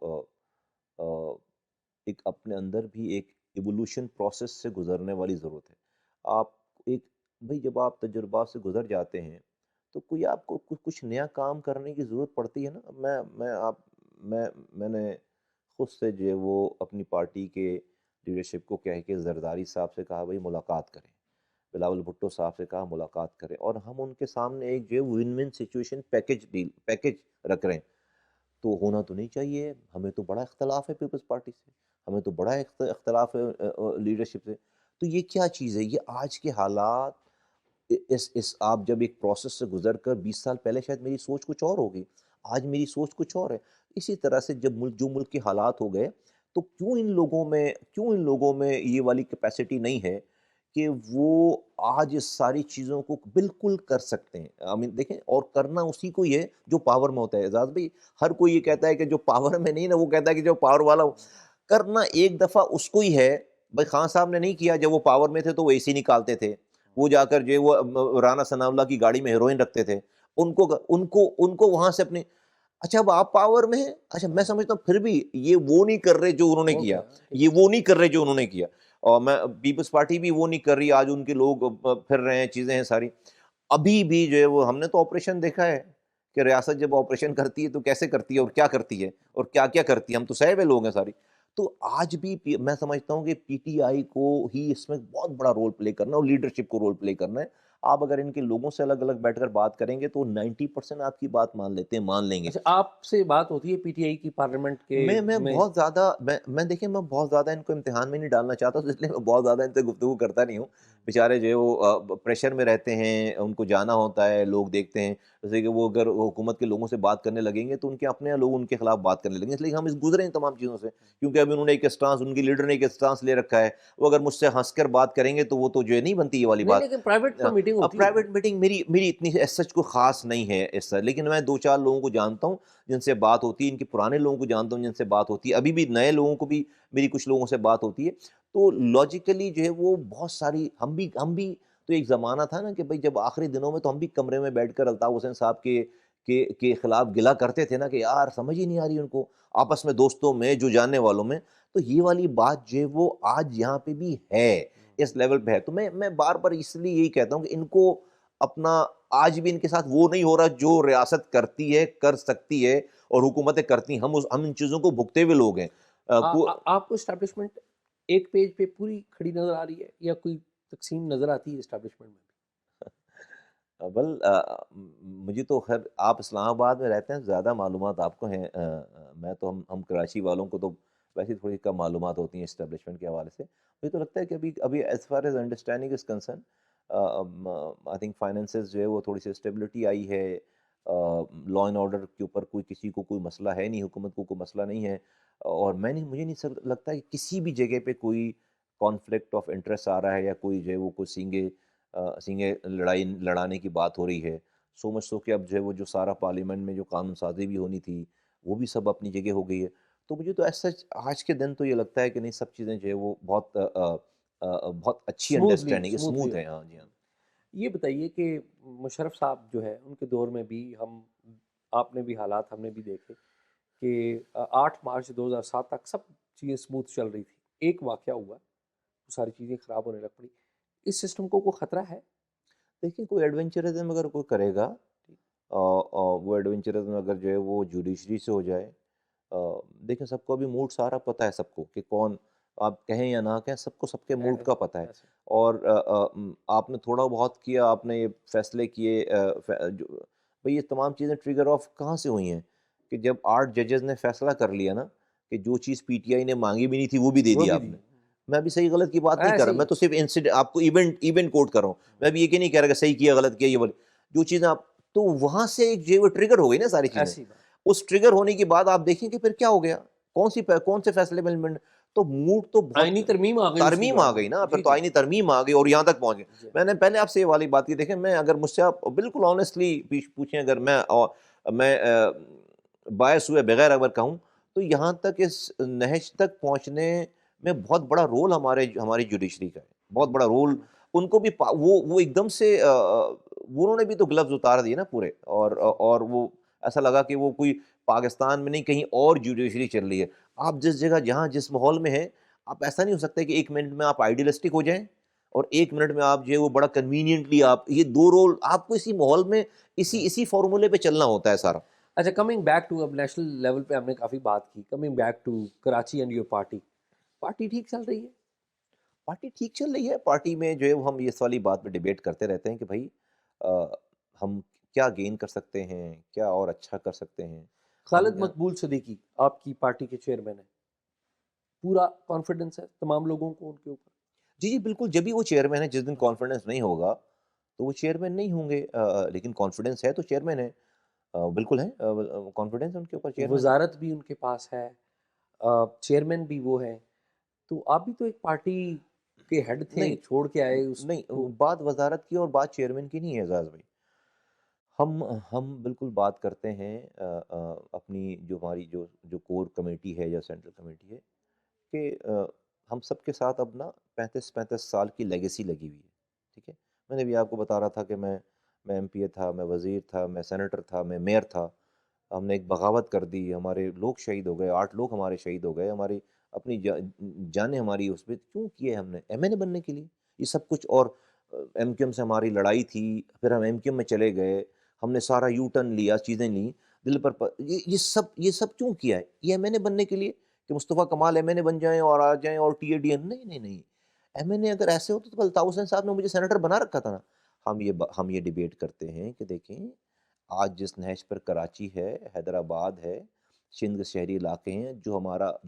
ایک اپنے اندر بھی ایک ایوولوشن پروسیس سے گزرنے والی ضرورت ہے. آپ ایک بھئی جب آپ تجربات سے گزر جاتے ہیں تو کوئی آپ کو کچھ نیا کام کرنے کی ضرورت پڑتی ہے نا. میں نے خود سے جو ہے وہ اپنی پارٹی کے لیڈرشپ کو کہہ کے زرداری صاحب سے کہا بھئی ملاقات کریں، بلاول بھٹو صاحب سے کہا ملاقات کریں، اور ہم ان کے سامنے ایک جو ہے ون ون سچویشن پیکج رکھ رہے ہیں. تو ہونا تو نہیں چاہیے. ہمیں تو بڑا اختلاف ہے پیپلز پارٹی سے، ہمیں تو بڑا اختلاف ہے لیڈرشپ سے. تو یہ کیا چیز ہے؟ یہ آج کے حالات، آپ جب ایک پروسیس سے گزر کر 20 سال پہلے شاید میری سوچ کچھ اور ہوگی، آج میری سوچ کچھ اور ہے. اسی طرح سے جب ملک کے حالات ہو گئے تو کیوں ان لوگوں میں یہ والی کیپیسٹی نہیں ہے کہ وہ آج اس ساری چیزوں کو بالکل کر سکتے ہیں. دیکھیں، اور کرنا اسی کو ہی ہے جو پاور میں ہوتا ہے. اعزاز بھائی، ہر کوئی یہ کہتا ہے کہ جو پاور میں نہیں نا، وہ کہتا ہے کہ جو پاور والا ہو. کرنا ایک دفعہ اس کو ہی ہے. بھائی خان صاحب نے نہیں کیا، جب وہ پاور میں تھے تو وہ اے سی نکالتے تھے، وہ جا کر جو وہ رانا ثناء اللہ کی گاڑی میں ہیروئن رکھتے تھے. ان کو وہاں سے اپنے، اچھا اب آپ پاور میں ہیں. اچھا میں سمجھتا ہوں پھر بھی یہ وہ نہیں کر رہے جو انہوں نے کیا، یہ وہ نہیں کر رہے جو انہوں نے کیا. اور میں پیپلز پارٹی بھی وہ نہیں کر رہی. آج ان کے لوگ پھر رہے ہیں، چیزیں ہیں ساری. ابھی بھی جو ہے وہ ہم نے تو آپریشن دیکھا ہے کہ ریاست جب آپریشن کرتی ہے تو کیسے کرتی ہے اور کیا کرتی ہے اور کیا کیا کرتی ہے. ہم تو سہے ہوئے لوگ ہیں ساری. تو آج بھی میں سمجھتا ہوں کہ پی ٹی آئی کو ہی اس میں بہت بڑا رول پلے کرنا ہے اور لیڈرشپ کو رول پلے کرنا ہے. آپ اگر ان کے لوگوں سے الگ الگ بیٹھ کر بات کریں گے تو 90% آپ کی بات مان لیں گے. اچھا، آپ سے بات ہوتی ہے پی ٹی آئی کی پارلیمنٹ کے میں بہت زیادہ دیکھیں میں بہت زیادہ ان کو امتحان میں نہیں ڈالنا چاہتا، اس لیے میں بہت زیادہ ان سے گفتگو کرتا نہیں ہوں. بیچارے جو ہے وہ پریشر میں رہتے ہیں، ان کو جانا ہوتا ہے، لوگ دیکھتے ہیں. جیسے کہ وہ اگر حکومت کے لوگوں سے بات کرنے لگیں گے تو ان کے اپنے لوگ ان کے خلاف بات کرنے لگیں گے. اس لیے ہم گزرے ہیں تمام چیزوں سے، کیونکہ ابھی انہوں نے ایک اسٹانس، ان کی لیڈر نے ایک اسٹانس لے رکھا ہے. وہ اگر مجھ سے ہنس کر بات کریں گے تو وہ تو جو ہے نہیں بنتی یہ والی نہیں، بات. لیکن پرائیویٹ تو میٹنگ اب ہوتی ہے. پرائیویٹ میٹنگ میری اتنی سچ کو خاص نہیں ہے اس طرح، لیکن میں 2-4 لوگوں کو جانتا ہوں جن سے بات ہوتی ہے، ان کے پرانے لوگوں کو جانتا ہوں جن سے بات ہوتی ہے، ابھی بھی نئے لوگوں کو بھی میری کچھ لوگوں سے بات ہوتی ہے. تو لاجیکلی جو ہے وہ بہت ساری ہم بھی تو ایک زمانہ تھا نا کہ بھئی جب آخری دنوں میں تو ہم بھی کمرے میں بیٹھ کر الطاف حسین صاحب کے خلاف گلا کرتے تھے نا کہ یار سمجھ ہی نہیں آ رہی ان کو آپس میں، دوستوں میں، جو جاننے والوں میں. تو یہ والی بات جو ہے وہ آج یہاں پہ بھی ہے، اس لیول پہ ہے. تو میں بار بار اس لیے یہی کہتا ہوں کہ ان کو اپنا، آج بھی ان کے ساتھ وہ نہیں ہو رہا جو ریاست کرتی ہے، کر سکتی ہے اور حکومتیں کرتی ہیں. ہم ان چیزوں کو بھگتے ہوئے لوگ ہیں. آپ کو اسٹیبلشمنٹ ایک پیج پہ پوری کھڑی نظر آ رہی ہے یا کوئی تقسیم نظر آتی ہے اسٹیبلشمنٹ میں؟ بل مجھے تو خیر، آپ اسلام آباد میں رہتے ہیں، زیادہ معلومات آپ کو ہیں. میں تو ہم کراچی والوں کو تو ویسے تھوڑی کم معلومات ہوتی ہیں اسٹیبلشمنٹ کے حوالے سے. مجھے تو لگتا ہے کہ ابھی as far as understanding is concern, I think finances جو ہے وہ تھوڑی سی اسٹیبلٹی آئی ہے. لا اینڈ آرڈر کے اوپر کسی کو کوئی مسئلہ ہے نہیں، حکومت کو کوئی مسئلہ نہیں ہے. اور مجھے نہیں لگتا کہ کسی بھی جگہ پہ کوئی کانفلکٹ آف انٹرسٹ آ رہا ہے یا کوئی جو ہے وہ کوئی سینگے لڑائی لڑانے کی بات ہو رہی ہے. سو مچ سو کہ اب جو ہے وہ جو سارا پارلیمنٹ میں جو قانون سازی بھی ہونی تھی وہ بھی سب اپنی جگہ ہو گئی ہے. تو مجھے تو ایسا آج کے دن تو یہ لگتا ہے کہ نہیں سب چیزیں جو ہے وہ بہت بہت اچھی انڈرسٹینڈنگ ہے، اسموتھلی اسموتھ ہو ہے. رہا ہاں جی ہاں. ہے. یہ بتائیے کہ مشرف صاحب جو ہے ان کے دور میں بھی آپ نے بھی حالات ہم نے بھی دیکھے کہ 8 مارچ 2007 تک سب چیزیں اسموتھ چل رہی تھی. ایک واقعہ ہوا، وہ ساری چیزیں خراب ہونے لگ پڑی. اس سسٹم کو کوئی خطرہ ہے؟ دیکھیں کوئی ایڈونچرزم اگر کوئی کرے گا، وہ ایڈونچرزم اگر جو ہے وہ جوڈیشری سے ہو جائے. دیکھیں سب کو ابھی موڈ سارا پتہ ہے سب کو کہ کون، آپ کہیں یا نہ کہیں سب کو سب کے موڈ کا پتہ ہے. ایسے اور آپ نے تھوڑا بہت کیا، آپ نے یہ فیصلے کیے، بھئی یہ تمام چیزیں ٹریگر آف کہاں سے ہوئی ہیں کہ جب 8 ججز نے فیصلہ کر لیا نا کہ جو چیز پی ٹی آئی نے مانگی بھی نہیں تھی وہ بھی دے وہ دیا بھی آپ دی نے. میں بھی صحیح غلط کی بات نہیں کر ایسے رہا، ہی میں تو صرف انسیڈنٹ آپ کو ایونٹ کوٹ کر رہا ہوں. میں بھی یہ کہ نہیں کہہ رہا کہ صحیح کیا غلط کیا یہ والی جو چیزیں آپ، تو وہاں سے ایک جو ہے وہ ٹریگر ہو گئی نا ساری چیزیں. ایسی بات. اس ٹریگر ہونے کے بعد آپ دیکھیں کہ پھر کیا ہو گیا، کون سے فیصلے میں تو موڈ تو بہت آئینی ترمیم آ گئی اس کے ترمیم بعد. آ گئی نا. پھر جی تو جی آئینی ترمیم آ گئی اور یہاں تک پہنچ گئی. جی. میں نے پہلے آپ سے یہ والی بات کی، دیکھیں میں اگر مجھ سے آپ بالکل آنیسٹلی پوچھیں، اگر میں باعث ہوئے بغیر اگر کہوں تو یہاں تک اس نہج تک پہنچنے میں بہت بڑا رول ہماری جوڈیشری کا ہے، بہت بڑا رول. ان کو بھی وہ ایک دم سے انہوں نے بھی تو گلوز اتار دیے نا پورے، اور وہ ایسا لگا کہ وہ کوئی پاکستان میں نہیں کہیں اور جوڈیشری چل رہی ہے. آپ جس جگہ جہاں جس ماحول میں ہیں، آپ ایسا نہیں ہو سکتا کہ 1 منٹ میں آپ آئیڈیلسٹک ہو جائیں اور 1 منٹ میں آپ جو ہے وہ بڑا کنوینئنٹلی آپ یہ دو رول آپ کو اسی ماحول میں اسی فارمولے پہ چلنا ہوتا ہے سارا. اچھا، کمنگ بیک ٹو، اب نیشنل لیول پہ ہم نے کافی بات کی، coming back to Karachi and your party ٹھیک چل رہی ہے؟ پارٹی ٹھیک چل رہی ہے. پارٹی میں جو ہے وہ ہم اس والی بات پہ ڈیبیٹ کرتے رہتے ہیں کہ بھائی ہم کیا گین کر سکتے ہیں، کیا اور اچھا کر سکتے ہیں. خالد مقبول صدیقی آپ کی پارٹی کے چیئرمین ہیں، پورا کانفیڈنس ہے تمام لوگوں کو ان کے اوپر؟ جی بالکل. جب بھی وہ چیئرمین ہے، جس دن کانفیڈنس نہیں ہوگا تو وہ چیئرمین نہیں ہوں گے. لیکن کانفیڈنس ہے تو چیئرمین ہے، بالکل ہے کانفیڈنس ان کے اوپر چیئرمین. وزارت بھی ان کے پاس ہے، چیئرمین بھی وہ ہیں، تو آپ بھی تو ایک پارٹی کے ہیڈ تھے، نہیں چھوڑ کے آئے اس نہیں، کو. بات وزارت کی اور بات چیئرمین کی نہیں ہے اعزاز بھائی. ہم بالکل بات کرتے ہیں اپنی جو ہماری جو کور کمیٹی ہے یا سینٹرل کمیٹی ہے کہ ہم سب کے ساتھ اب نا 35 سال کی لیگیسی لگی ہوئی ہے. ٹھیک ہے، میں نے بھی آپ کو بتا رہا تھا کہ میں ایم پی اے تھا، میں وزیر تھا، میں سینیٹر تھا، میں میئر تھا. ہم نے ایک بغاوت کر دی، ہمارے لوگ شہید ہو گئے، 8 لوگ ہمارے شہید ہو گئے، ہماری اپنی جانیں ہماری اس پہ کیوں کیے ہم نے ایم این اے بننے کے لیے یہ سب کچھ. اور ایم کیو ایم سے ہماری لڑائی تھی، پھر ہم ایم کیو ایم میں چلے گئے، ہم نے سارا یو ٹرن لیا، چیزیں لیں دل پر یہ سب کیوں کیا ہے؟ یہ ایم این اے بننے کے لیے کہ مصطفیٰ کمال ایم این اے بن جائیں اور آ جائیں اور ٹی اے ڈی این. نہیں. ایم این اے اگر ایسے ہوتے تو الطاف حسین صاحب نے مجھے سینیٹر بنا رکھا تھا نا. ہم یہ ڈیبیٹ کرتے ہیں کہ دیکھیں آج جس نہج پر کراچی ہے، حیدرآباد ہے، سندھ کے شہری علاقے ہیں، جو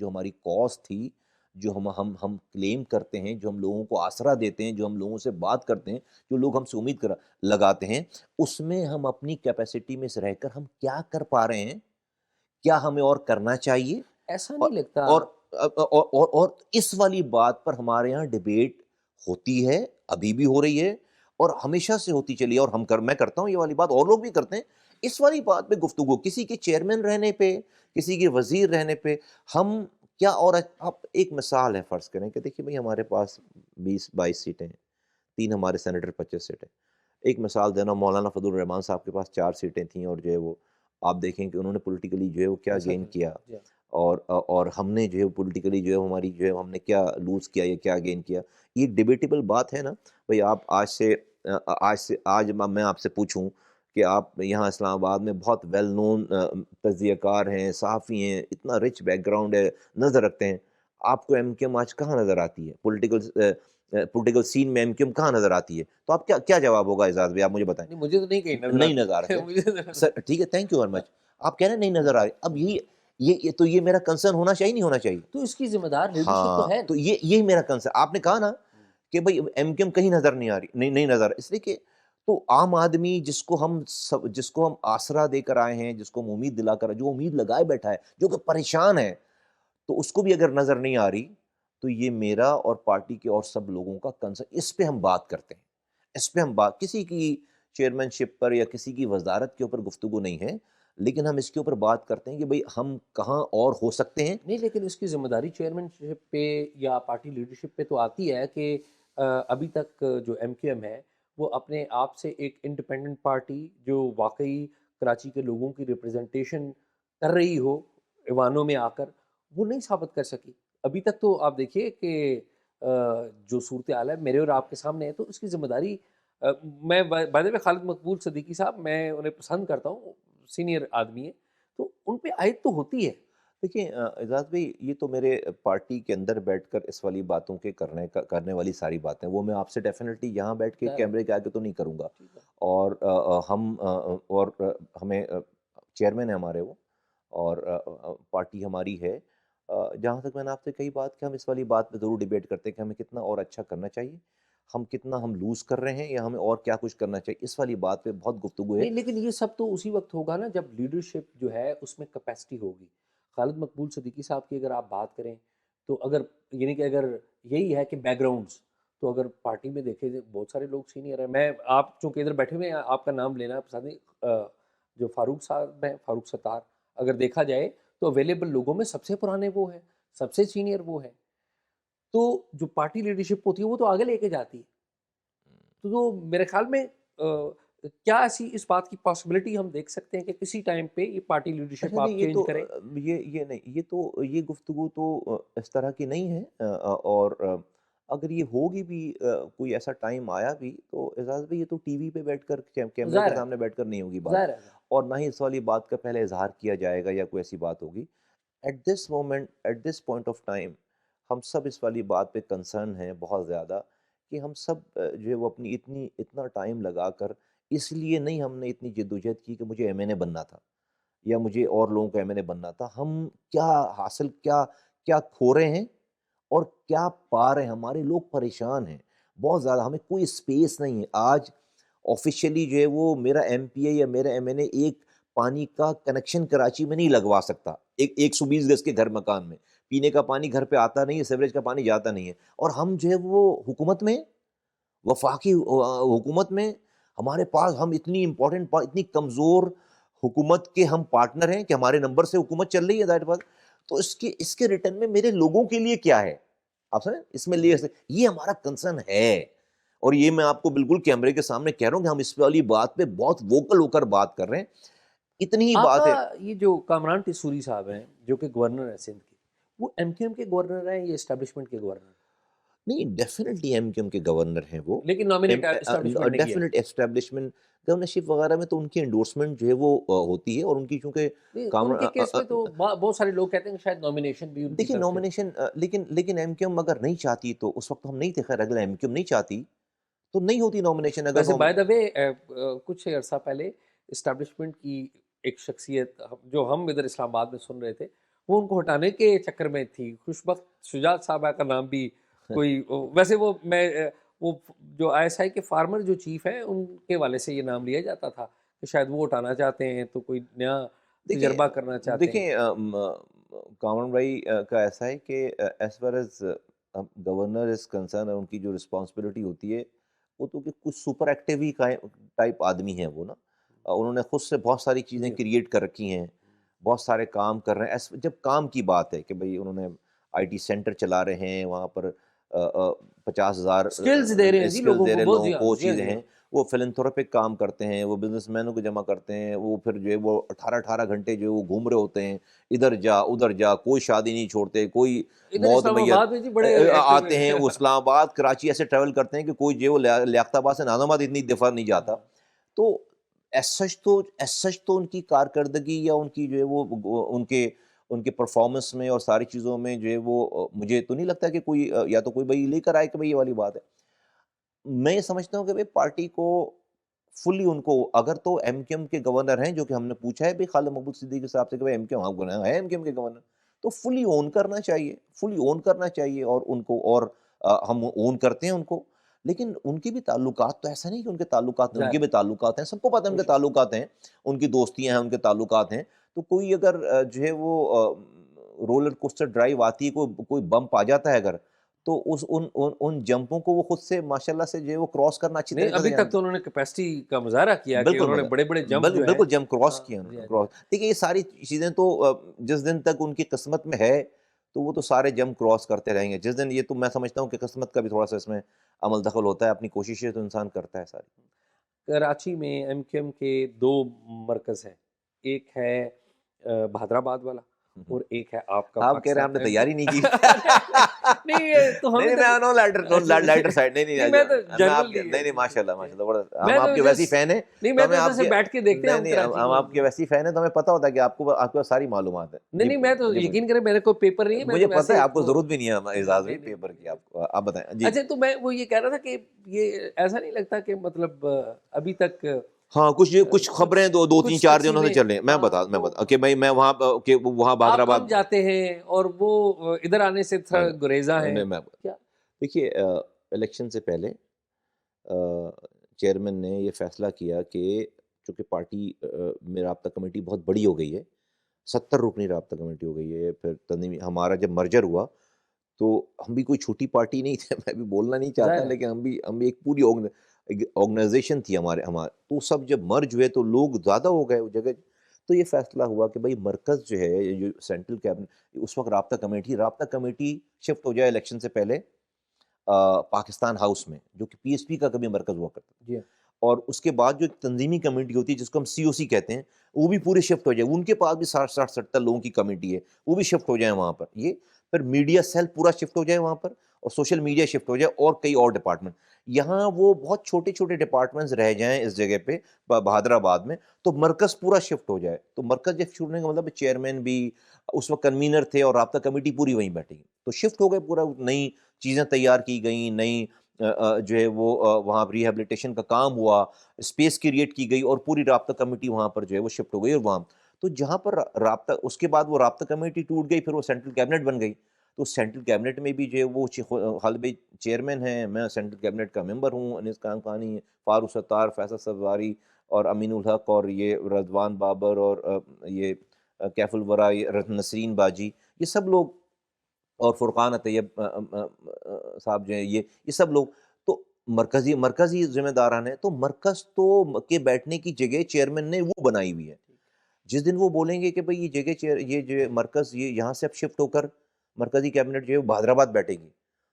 ہماری کاز تھی، جو ہم کلیم کرتے ہیں، جو ہم لوگوں کو آسرا دیتے ہیں، جو ہم لوگوں سے بات کرتے ہیں، جو لوگ ہم سے امید لگاتے ہیں، اس میں ہم اپنی کیپیسٹی میں سے رہ کر ہم کیا کر پا رہے ہیں، کیا ہمیں اور کرنا چاہیے. ایسا اور نہیں لگتا اور اس والی بات پر ہمارے یہاں ڈیبیٹ ہوتی ہے، ابھی بھی ہو رہی ہے اور ہمیشہ سے ہوتی چلی ہے. اور میں کرتا ہوں یہ والی بات، اور لوگ بھی کرتے ہیں. اس والی بات پہ گفتگو کسی کے چیئرمین رہنے پہ، کسی کے وزیر رہنے پہ ہم کیا. اور آپ ایک مثال ہے، فرض کریں کہ دیکھیے بھائی ہمارے پاس 20-22 سیٹیں ہیں، 3 ہمارے سینیٹر 25 سیٹیں. ایک مثال دینا، مولانا فضل الرحمان صاحب کے پاس 4 سیٹیں تھیں اور جو ہے وہ آپ دیکھیں کہ انہوں نے پولیٹیکلی جو ہے وہ کیا گین کیا، اور ہم نے جو ہے پولیٹیکلی جو ہے ہماری جو ہے ہم نے کیا لوز کیا یا کیا گین کیا. یہ ایک ڈیبیٹیبل بات ہے نا بھئی. آپ آج میں آپ سے پوچھوں کہ آپ یہاں اسلام آباد میں بہت ویل نون تجزیہ کار ہیں، صحافی ہیں، اتنا رچ بیک گراؤنڈ ہے، نظر رکھتے ہیں، آپ کو ایم کیو ایم آج کہاں نظر آتی ہے؟ پولیٹیکل سین میں ایم کیو ایم کہاں نظر آتی ہے؟ تو آپ کیا جواب ہوگا اعزاز بھائی؟ آپ مجھے بتائیں. نہیں، مجھے تو نہیں کہیں نہیں نظر آ رہا سر، ٹھیک ہے، تھینک یو ویری مچ. آپ کہہ رہے ہیں نہیں نظر آ رہی. اب یہ تو یہ میرا کنسرن ہونا چاہیے نہیں ہونا چاہیے؟ تو اس کی ذمہ دار لیڈرشپ ہاں، تو ہے. تو یہی میرا کنسرن. آپ نے کہا نا کہ بھئی ایم کیو ایم کہیں نظر نہیں آ رہی، نہیں نظر. اس لیے کہ تو عام آدمی جس کو ہم آسرا دے کر آئے ہیں، جس کو ہم امید دلا کر، جو امید لگائے بیٹھا ہے، جو کہ پریشان ہے، تو اس کو بھی اگر نظر نہیں آ رہی تو یہ میرا اور پارٹی کے اور سب لوگوں کا کنسرن. اس پہ ہم بات کرتے ہیں، اس پہ ہم کسی کی چیئرمین شپ پر یا کسی کی وزارت کے اوپر گفتگو نہیں ہے، لیکن ہم اس کے اوپر بات کرتے ہیں کہ بھئی ہم کہاں اور ہو سکتے ہیں۔ نہیں، لیکن اس کی ذمہ داری چیئرمین شپ پہ یا پارٹی لیڈرشپ پہ تو آتی ہے کہ ابھی تک جو ایم کیو ایم ہے وہ اپنے آپ سے ایک انڈیپینڈنٹ پارٹی جو واقعی کراچی کے لوگوں کی ریپرزنٹیشن کر رہی ہو ایوانوں میں آ کر، وہ نہیں ثابت کر سکی ابھی تک۔ تو آپ دیکھیے کہ جو صورتحال ہے میرے اور آپ کے سامنے ہے، تو اس کی ذمہ داری میں بائی دا وے خالد مقبول صدیقی صاحب میں انہیں پسند کرتا ہوں، سینئر آدمی ہیں، تو ان پہ عائد تو ہوتی ہے۔ دیکھیں اعجاز بھائی، یہ تو میرے پارٹی کے اندر بیٹھ کر اس والی باتوں کے کرنے والی ساری باتیں وہ میں آپ سے ڈیفینیٹلی یہاں بیٹھ کے کیمرے کے آگے تو نہیں کروں گا۔ ٹھیک ہے، اور ہمیں چیئرمین ہے ہمارے وہ، اور پارٹی ہماری ہے۔ جہاں تک میں نے آپ سے کئی بات کہ ہم اس والی بات پہ ضرور ڈیبیٹ کرتے ہیں کہ ہمیں کتنا اور اچھا کرنا چاہیے، ہم کتنا لوز کر رہے ہیں یا ہمیں اور کیا کچھ کرنا چاہیے، اس والی بات پہ بہت گفتگو ہے۔ نہیں، لیکن یہ سب تو اسی وقت ہوگا نا جب لیڈرشپ جو ہے اس میں کیپیسٹی ہوگی۔ خالد مقبول صدیقی صاحب کی اگر آپ بات کریں تو اگر یعنی کہ اگر یہی ہے کہ بیک گراؤنڈز، تو اگر پارٹی میں دیکھیں بہت سارے لوگ سینئر ہیں، میں آپ چونکہ ادھر بیٹھے ہوئے ہیں آپ کا نام لینا پسند نہیں، جو فاروق صاحب ہیں، فاروق ستار، اگر دیکھا جائے تو اویلیبل لوگوں میں سب سے پرانے وہ ہیں، سب سے سینئر وہ ہیں، تو جو پارٹی لیڈرشپ ہوتی ہے وہ تو آگے لے کے جاتی ہے۔ تو میرے خیال میں کیا ایسی اس بات کی پاسبلٹی ہم دیکھ سکتے ہیں کہ کسی ٹائم پہ یہ پارٹی لیڈرشپ اچھا نہیں، آپ یہ چینج تو کریں؟ یہ نہیں، یہ گفتگو تو اس طرح کی نہیں ہے، اور اگر یہ ہوگی بھی، کوئی ایسا ٹائم آیا بھی تو اعزاز بھائی یہ تو ٹی وی پہ بیٹھ کر کیمرے کے ظاہر ہے، سامنے بیٹھ کر نہیں ہوگی بات، ظاہر ہے۔ اور نہ ہی اس والی بات کا پہلے اظہار کیا جائے گا یا کوئی ایسی بات ہوگی۔ At this moment, at this point of time, ہم سب اس والی بات پہ کنسرن ہیں بہت زیادہ کہ ہم سب جو ہے وہ اپنی اتنا ٹائم لگا کر، اس لیے نہیں ہم نے اتنی جدوجہد کی کہ مجھے ایم این اے بننا تھا یا مجھے اور لوگوں کو ایم این اے بننا تھا، ہم کیا حاصل کیا کھو رہے ہیں اور کیا پا رہے ہیں۔ ہمارے لوگ پریشان ہیں بہت زیادہ، ہمیں کوئی اسپیس نہیں ہے آج آفیشیلی جو ہے وہ میرا ایم پی اے یا میرا ایم این اے ایک پانی کا کنیکشن کراچی میں نہیں لگوا سکتا، 120 گز کے گھر مکان میں پینے کا پانی گھر پہ آتا نہیں ہے، سیوریج کا پانی جاتا نہیں ہے، اور ہم جو ہے وہ حکومت میں، وفاقی حکومت میں، ہمارے پاس ہم اتنی امپورٹنٹ اتنی کمزور حکومت کے ہم پارٹنر ہیں کہ ہمارے نمبر سے حکومت چل رہی ہے دیٹ بات، تو اس کے ریٹرن میں میرے لوگوں کے لیے کیا ہے، آپ سمجھیں اس میں یہ ہمارا کنسرن ہے، اور یہ میں آپ کو بالکل کیمرے کے سامنے کہہ رہا ہوں کہ ہم اس والی بات پہ بہت ووکل ہو کر بات کر رہے ہیں، اتنی ہی آپ بات کا ہے۔ یہ جو کامران ٹیسوری صاحب ہیں جو کہ گورنر ہیں سندھ کے، وہ ایم کیو ایم کے گورنر ہیں یا اسٹیبلشمنٹ کے گورنر ہیں؟ نہیں، ڈیفینیٹلی ایم کیو ایم کے گورنر ہیں وہ، لیکن نامینیٹ اسٹیبلشمنٹ نے کیا ہے۔ ڈیفینیٹ اسٹیبلشمنٹ گورنرشپ وغیرہ میں تو ان کی انڈورسمنٹ جو ہے وہ ہوتی ہے، اور ان کی چونکہ نہیں، ان کے کیس میں تو بہت سارے لوگ کہتے ہیں کہ شاید نامینیشن بھی ان کی دیکھیں طرف سے۔ نامینیشن، لیکن ایم کیو ایم اگر نہیں چاہتی تو اس وقت ہم نہیں تھے، خیر اگر ایم کیو ایم نہیں چاہتی تو نہیں ہوتی نامینیشن، اگر ویسے بائی دا وے کچھ عرصہ پہلے اسٹیبلشمنٹ کی ایک شخصیت جو ہم ادھر اسلام آباد میں سن رہے تھے، وہ ان کو ہٹانے کے چکر میں تھی، خوشبخت شجاعت صاحبہ کا نام بھی کوئی، ویسے وہ میں وہ جو آئی ایس آئی کے فارمر جو چیف ہیں ان کے والے سے یہ نام لیا جاتا تھا کہ شاید وہ ہٹانا چاہتے ہیں تو کوئی نیا دیکھیں تجربہ کرنا چاہتے ہیں۔ کامن بھائی کا ایسا ہے کہ as far as governor is concerned, ان کی جو رسپانسبلٹی ہوتی ہے وہ تو کہ کچھ سپر ایکٹیو ہی ٹائپ آدمی ہیں وہ نا، انہوں نے خود سے بہت ساری چیزیں جی کریٹ کر رکھی ہیں، بہت سارے کام کر رہے ہیں، جب کام کی بات ہے کہ بھئی انہوں نے آئی ٹی سینٹر چلا رہے ہیں، وہاں پر 50,000 اسکلز دے رہے ہیں جی اسکل لوگوں دے کو رہے بہت، لوگوں جی ہاں کو، جی ہاں چیزیں جی ہاں۔ ہیں، وہ فلنتھروپک کام کرتے ہیں، وہ بزنس مینوں کو جمع کرتے ہیں، وہ پھر جو ہے وہ 18 گھنٹے جو وہ گھوم رہے ہوتے ہیں، ادھر جا ادھر جا، کوئی شادی نہیں چھوڑتے، کوئی ادھر موت اسلام میت، آباد میں جی بڑے ایکٹیو آتے ہیں ہیں۔ وہ اسلام آباد کراچی ایسے ٹریول کرتے ہیں کہ کوئی جو وہ لیاقت آباد سے نازم آباد اتنی دفعہ نہیں جاتا، تو ایز سچ تو ان کی کارکردگی یا ان کی جو ہے وہ ان کے پرفارمنس میں اور ساری چیزوں میں جو ہے وہ مجھے تو نہیں لگتا کہ کوئی یا تو کوئی بھائی لے کر آئے کہ بھائی یہ والی بات ہے۔ میں یہ سمجھتا ہوں کہ بھائی پارٹی کو فلی، ان کو اگر تو ایم کیو ایم کے گورنر ہیں جو کہ ہم نے پوچھا ہے بھی خالد محمود صدیقی صاحب سے کہ بھائی ایم کیو ایم ہے، ایم کیو ایم کے گورنر تو فلی اون کرنا چاہیے، فلی اون کرنا چاہیے، اور ان کو، اور ہم اون کرتے ہیں ان کو، لیکن ان کے بھی تعلقات تو ایسا نہیں کہ ان کے تعلقات نہیں، ان ظاہر کے بھی تعلقات ہیں، سب کو پتہ ہے ان بے کے شک۔ تعلقات ہیں، ان کی دوستیاں ہیں، ان کے تعلقات ہیں، تو کوئی اگر جو ہے وہ رولر کوسٹر ڈرائیو آتی ہے، کوئی بمپ آ جاتا ہے اگر، تو اس ان جمپوں کو وہ خود سے ماشاءاللہ سے جو ہے وہ کراس کرنا اچھی نہیں طریقے ابھی سے تک تو انہوں نے کیپیسٹی کا مظاہرہ کیا کہ بالکل انہوں نے بڑے بڑے جمپ جو ہے بالکل جمپ کراس ہاں کیا جی ہاں کراس. دیکھیے یہ ساری چیزیں تو جس دن تک ان کی قسمت میں ہے تو وہ تو سارے جمپ کراس کرتے رہیں گے. جس دن یہ تو میں سمجھتا ہوں کہ قسمت کا بھی تھوڑا سا اس میں عمل دخل ہوتا ہے, اپنی کوششیں تو انسان کرتا ہے ساری. کراچی میں ایم کیو ایم کے 2 مرکز ہیں, ایک ہے بہادر آباد والا اور ایک ہے آپ کا آپ کہہ رہے ہیں ہم نے تیاری نہیں کی. نہیں یہ تو نہیں ہمیں نہیں میں نو لائٹر سائڈ نہیں نہیں میں تو میں آپ جنرلی نہیں نہیں ماشاءاللہ ماشاءاللہ بڑا ہم میں آپ تو کے ویسے ہی فین ہیں. نہیں تو میں ہمیں تو آپ ادھر سے کے بیٹھ کے دیکھتے ہیں نہیں ہم نہیں کراچی ہم آپ کے ویسے ہی فین ہیں تو ہمیں پتہ ہوتا ہے کہ آپ کو ساری معلومات ہے. نہیں نہیں میں تو یقین کریں میرے کوئی پیپر نہیں ہے, میں مجھے تو پتہ ہے ویسے آپ کو ضرورت بھی نہیں ہے اعزاز بھائی نہیں نہیں پیپر کی. آپ بتائیں جی. اچھا تو میں وہ یہ کہہ رہا تھا کہ یہ ایسا نہیں لگتا کہ مطلب ابھی تک ہاں کچھ خبریں دو تین چار دنوں سے چل رہی ہیں. میں بتا کہ بھائی میں وہاں بہادر آپ آباد کم جاتے ہیں اور وہ ادھر آنے سے تھوڑا گریزاں ہیں. دیکھیے الیکشن سے پہلے چیئرمین نے یہ فیصلہ کیا کہ چونکہ پارٹی میں رابطہ کمیٹی بہت بڑی ہو گئی ہے, 70 رکنی رابطہ کمیٹی ہو گئی ہے. پھر تنظیمی ہمارا جب مرجر ہوا تو ہم بھی کوئی چھوٹی پارٹی نہیں تھے, میں بھی بولنا نہیں چاہتا لیکن ہم بھی ایک پوری آرگنائزیشن تھی ہمارے تو سب جب مرج ہوئے تو لوگ زیادہ ہو گئے اس جگہ. تو یہ فیصلہ ہوا کہ بھائی مرکز جو ہے یہ جو سینٹرل کیبنٹ, اس وقت رابطہ کمیٹی شفٹ ہو جائے الیکشن سے پہلے پاکستان ہاؤس میں, جو کہ پی ایس پی کا کبھی مرکز ہوا کرتا تھا. اور اس کے بعد جو ایک تنظیمی کمیٹی ہوتی ہے جس کو ہم سی او سی کہتے ہیں, وہ بھی پورے شفٹ ہو جائے. ان کے پاس بھی 60-70 لوگوں کی کمیٹی ہے, وہ بھی شفٹ ہو جائیں وہاں پر. یہ پھر میڈیا سیل پورا شفٹ ہو جائے وہاں پر, اور سوشل میڈیا شفٹ ہو جائے, اور کئی اور ڈپارٹمنٹ. یہاں وہ بہت چھوٹے چھوٹے ڈپارٹمنٹس رہ جائیں اس جگہ پہ بہادر آباد میں, تو مرکز پورا شفٹ ہو جائے. تو مرکز جب شفٹ ہونے کا مطلب چیئرمین بھی اس وقت کنوینر تھے اور رابطہ کمیٹی پوری وہیں بیٹھے گی. تو شفٹ ہو گئے پورا, نئی چیزیں تیار کی گئیں, نئی جو ہے وہ وہاں ریہیبلیٹیشن کا کام ہوا, اسپیس کریٹ کی گئی, اور پوری رابطہ کمیٹی وہاں پر جو ہے وہ شفٹ ہو گئی. اور وہاں تو جہاں پر رابطہ, اس کے بعد وہ رابطہ کمیٹی ٹوٹ گئی, پھر وہ سینٹرل کیبنٹ بن گئی. تو سینٹرل کیبنٹ میں بھی جو ہے وہ خالد بھائی چیئرمین ہیں, میں سینٹرل کیبنٹ کا ممبر ہوں, انیس کامکانی, فاروق ستار, فیصل سواری اور امین الحق, اور یہ رضوان بابر, اور یہ کیف الورا, نسرین باجی, یہ سب لوگ, اور فرقان طیب صاحب جو ہیں, یہ سب لوگ تو مرکزی ذمہ داران ہیں. تو مرکز تو کے بیٹھنے کی جگہ چیئرمین نے وہ بنائی ہوئی ہے. جس دن وہ بولیں گے کہ بھئی یہ جگہ یہ جو مرکز یہ یہاں سے اب شفٹ ہو کر مرکزی کیبنٹ جو ہے وہ بہادر آباد بیٹھے گی,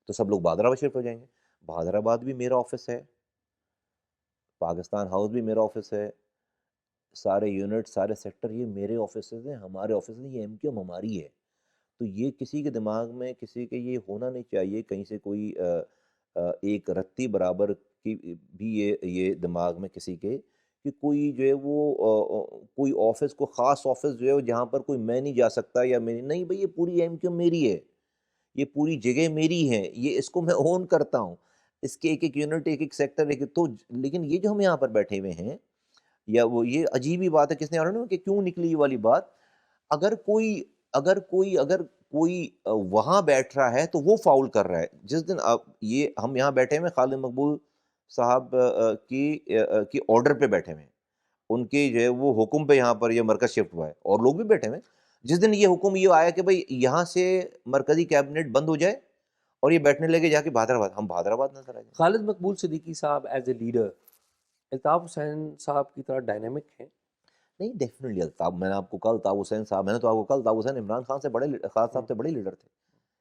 تو سب لوگ بہادر آباد شفٹ ہو جائیں گے. بہادر آباد بھی میرا آفس ہے, پاکستان ہاؤس بھی میرا آفس ہے, سارے یونٹ سارے سیکٹر یہ میرے آفسز ہیں, ہمارے آفس ہیں, یہ ایم کیو ایم ہماری ہے. تو یہ کسی کے دماغ میں کسی کے یہ ہونا نہیں چاہیے کہیں سے کوئی ایک رتی برابر کی بھی یہ دماغ میں کسی کے کہ کوئی جو ہے وہ کوئی آفس کو خاص آفس جو ہے جہاں پر کوئی میں نہیں جا سکتا یا میری نہیں. بھئی یہ پوری ایم کیو میری ہے, یہ پوری جگہ میری ہے, یہ اس کو میں اون کرتا ہوں, اس کے ایک ایک یونٹ ایک ایک سیکٹر تو. لیکن یہ جو ہم یہاں پر بیٹھے ہوئے ہیں, یا وہ یہ عجیب ہی بات ہے, کس نے آنا کہ کیوں نکلی یہ والی بات. اگر کوئی وہاں بیٹھ رہا ہے تو وہ فاؤل کر رہا ہے. جس دن یہ ہم یہاں بیٹھے ہوئے خالد مقبول صاحب کی آرڈر پہ بیٹھے ہوئے ہیں, ان کے جو ہے وہ حکم پہ یہاں پر یہ مرکز شفٹ ہوا ہے, اور لوگ بھی بیٹھے ہوئے ہیں. جس دن یہ حکم یہ آیا کہ بھئی یہاں سے مرکزی کیبنٹ بند ہو جائے اور یہ بیٹھنے لگے جا کے بہادر آباد, ہم بہادر آباد نظر آ جائیں. خالد مقبول صدیقی صاحب as a leader Altaf Hussain صاحب کی طرح ڈائنامک ہیں؟ نہیں ڈیفینیٹلی الطاف, میں نے آپ کو کل الطاف حسین صاحب, میں نے تو آپ کو کل الطاف حسین عمران خان سے خان صاحب سے بڑے لیڈر تھے.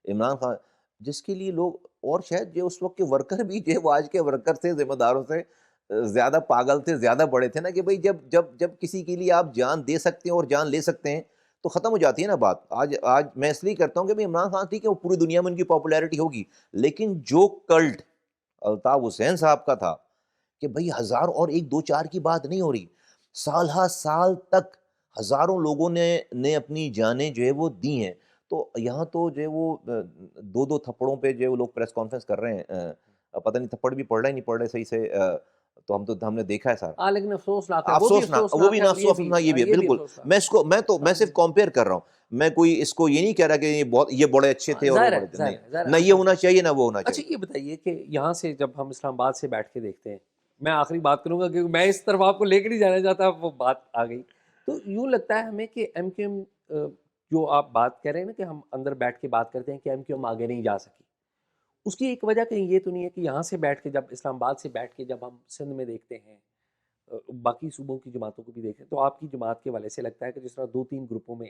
عمران خان جس کے لیے لوگ, اور شاید جو اس وقت کے ورکر بھی جو وہ آج کے ورکر سے ذمہ داروں سے زیادہ پاگل تھے, زیادہ بڑے تھے نا, کہ بھئی جب کسی کے لیے آپ جان دے سکتے ہیں اور جان لے سکتے ہیں تو ختم ہو جاتی ہے نا بات. آج میں اس لیے کرتا ہوں کہ بھئی عمران خان ٹھیک ہے وہ پوری دنیا میں ان کی پاپولیرٹی ہوگی, لیکن جو کلٹ الطاف حسین صاحب کا تھا کہ بھئی ہزار اور ایک دو چار کی بات نہیں ہو رہی, سال ہا سال تک ہزاروں لوگوں نے اپنی جانیں جو ہے وہ دی ہیں. تو یہاں تو جو ہے وہ دو تھپڑوں پہ جو ہے وہ لوگ پریس کانفرنس کر رہے ہیں, پتہ نہیں تھپڑ بھی پڑ رہے نہیں پڑ رہے صحیح سے, تو ہم نے دیکھا ہے سارا. لیکن افسوسناک ہے, افسوسناک, وہ بھی نہ افسوسناک, یہ بھی ہے بالکل. میں صرف کمپیئر کر رہا ہوں, میں کوئی اس کو یہ نہیں کہہ رہا کہ یہ بڑے اچھے تھے اور وہ بڑے تھے, نہیں, نہ یہ ہونا چاہیے نہ وہ ہونا چاہیے. اچھا یہ بتائیے کہ یہاں سے جب ہم اسلام آباد سے بیٹھ کے دیکھتے ہیں, میں آخری بات کروں گا کیونکہ میں اس طرف آپ کو لے کے نہیں جانا چاہتا, وہ بات آ گئی, تو یوں لگتا ہے ہمیں کہ ایم کیو ایم جو آپ بات کہہ رہے ہیں نا کہ ہم اندر بیٹھ کے بات کرتے ہیں کہ ایم کیو ایم آگے نہیں جا سکی, اس کی ایک وجہ کہیں یہ تو نہیں ہے کہ یہاں سے بیٹھ کے جب اسلام آباد سے بیٹھ کے جب ہم سندھ میں دیکھتے ہیں باقی صوبوں کی جماعتوں کو بھی دیکھیں تو آپ کی جماعت کے والے سے لگتا ہے کہ جس طرح 2-3 گروپوں میں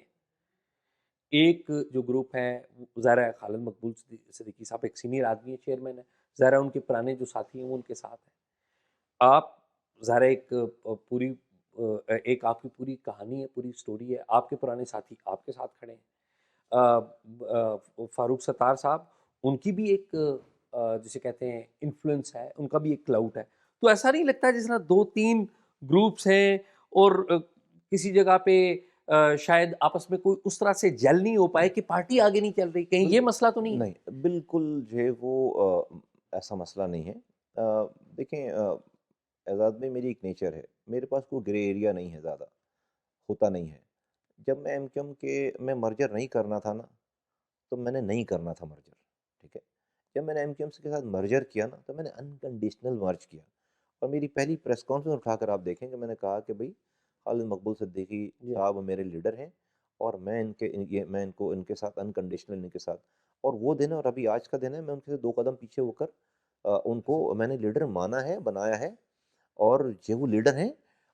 ایک جو گروپ ہے ظاہر ہے خالد مقبول صدیقی صاحب ایک سینئر آدمی ہے چیئرمین ہے, ظاہر ہے ان کے پرانے جو ساتھی ہیں وہ ان کے ساتھ ہیں, آپ ظاہر ایک پوری ایک آپ کی پوری کہانی ہے, پوری سٹوری ہے, آپ کے پرانے ساتھی آپ کے ساتھ کھڑے ہیں, فاروق ستار صاحب ان کی بھی ایک جسے کہتے ہیں انفلوئنس ہے, ان کا بھی ایک کلاؤٹ ہے. تو ایسا نہیں لگتا جس طرح 2-3 گروپس ہیں اور کسی جگہ پہ شاید آپس میں کوئی اس طرح سے جل نہیں ہو پائے کہ پارٹی آگے نہیں چل رہی, کہیں یہ مسئلہ تو نہیں ہے؟ نہیں بالکل جو ہے وہ ایسا مسئلہ نہیں ہے. دیکھیں اعزاز میں میری ایک نیچر ہے, میرے پاس کوئی گرے ایریا نہیں ہے, زیادہ ہوتا نہیں ہے. جب میں ایم کیو ایم کے میں مرجر نہیں کرنا تھا نا تو میں نے نہیں کرنا تھا مرجر, ٹھیک ہے. جب میں نے ایم کیو ایم کے ساتھ مرجر کیا نا تو میں نے انکنڈیشنل مرج کیا, اور میری پہلی پریس کانفرنس اٹھا کر آپ دیکھیں کہ میں نے کہا کہ بھائی خالد مقبول صدیقی صاحب میرے لیڈر ہیں اور میں ان کو ان کے ساتھ انکنڈیشنل ان کے ساتھ, اور وہ دن اور ابھی آج کا دن ہے, میں ان سے 2 قدم پیچھے ہو کر ان کو میں نے لیڈر مانا ہے, بنایا ہے, اور جو وہ لیڈر ہیں.